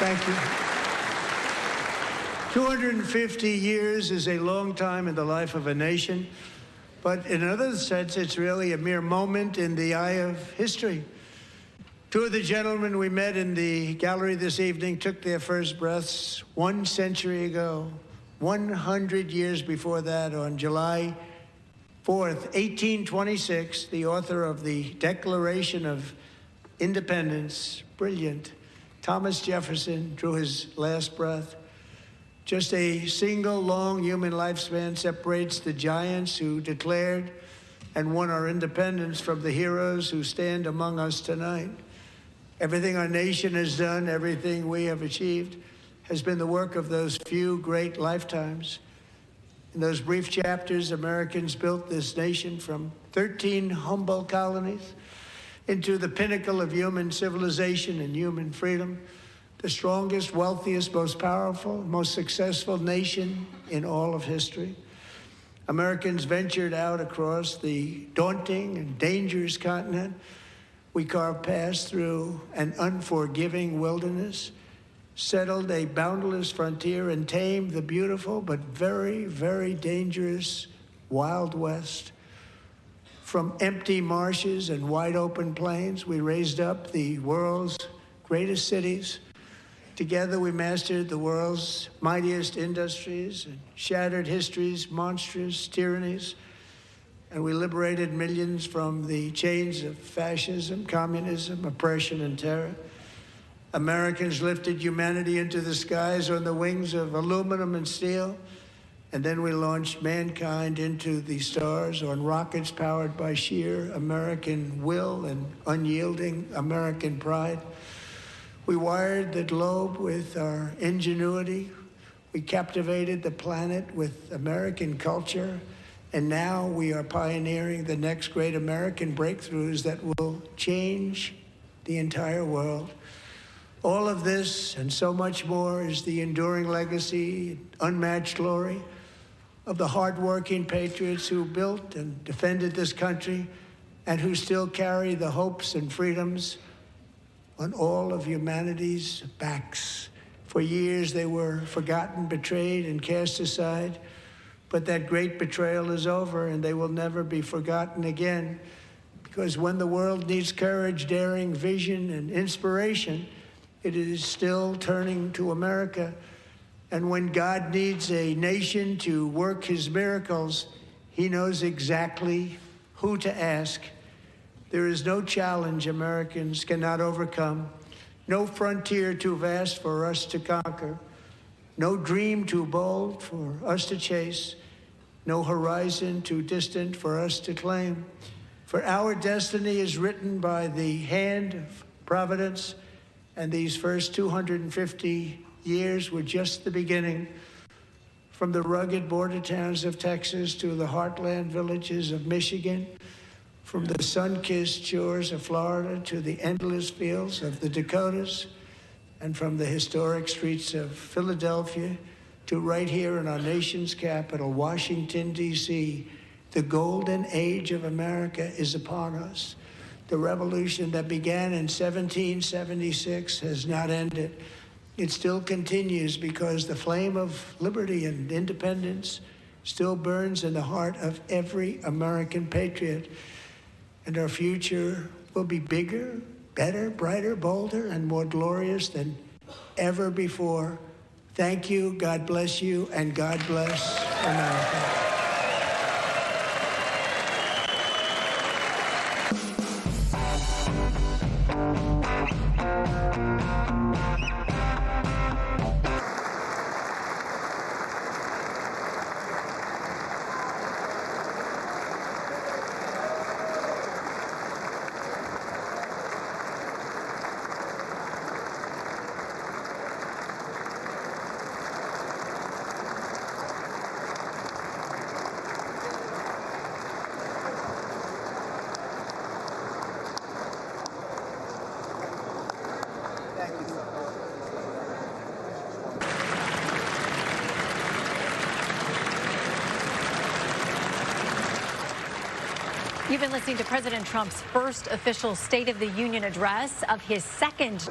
Thank you. 250 years is a long time in the life of a nation, but in another sense, it's really a mere moment in the eye of history. Two of the gentlemen we met in the gallery this evening took their first breaths 1 century ago, 100 years before that, on July 4th, 1826, the author of the Declaration of Independence, brilliant, Thomas Jefferson, drew his last breath. Just a single long human lifespan separates the giants who declared and won our independence from the heroes who stand among us tonight. Everything our nation has done, everything we have achieved, has been the work of those few great lifetimes. In those brief chapters, Americans built this nation from 13 humble colonies into the pinnacle of human civilization and human freedom, the strongest, wealthiest, most powerful, most successful nation in all of history. Americans ventured out across the daunting and dangerous continent. We carved paths through an unforgiving wilderness, settled a boundless frontier, and tamed the beautiful but very, very dangerous Wild West. From empty marshes and wide open plains, we raised up the world's greatest cities. Together, we mastered the world's mightiest industries and shattered history's monstrous tyrannies. And we liberated millions from the chains of fascism, communism, oppression, and terror. Americans lifted humanity into the skies on the wings of aluminum and steel And then we launched mankind into the stars on rockets powered by sheer American will and unyielding American pride. We wired the globe with our ingenuity. We captivated the planet with American culture. And now we are pioneering the next great American breakthroughs that will change the entire world. All of this and so much more is the enduring legacy, unmatched glory of the hardworking patriots who built and defended this country and who still carry the hopes and freedoms on all of humanity's backs. For years they were forgotten, betrayed, and cast aside, but that great betrayal is over and they will never be forgotten again, because when the world needs courage, daring, vision, and inspiration, it is still turning to America. And when God needs a nation to work his miracles, he knows exactly who to ask. There is no challenge Americans cannot overcome, no frontier too vast for us to conquer, no dream too bold for us to chase, no horizon too distant for us to claim. For our destiny is written by the hand of providence, and these first 250 years were just the beginning. From the rugged border towns of Texas to the heartland villages of Michigan, from the sun-kissed shores of Florida to the endless fields of the Dakotas, and from the historic streets of Philadelphia to right here in our nation's capital, Washington, D.C., the golden age of America is upon us. The revolution that began in 1776 has not ended. It still continues because the flame of liberty and independence still burns in the heart of every American patriot. And our future will be bigger, better, brighter, bolder, and more glorious than ever before. Thank you, God bless you, and God bless America. You've been listening to President Trump's first official State of the Union address of his second.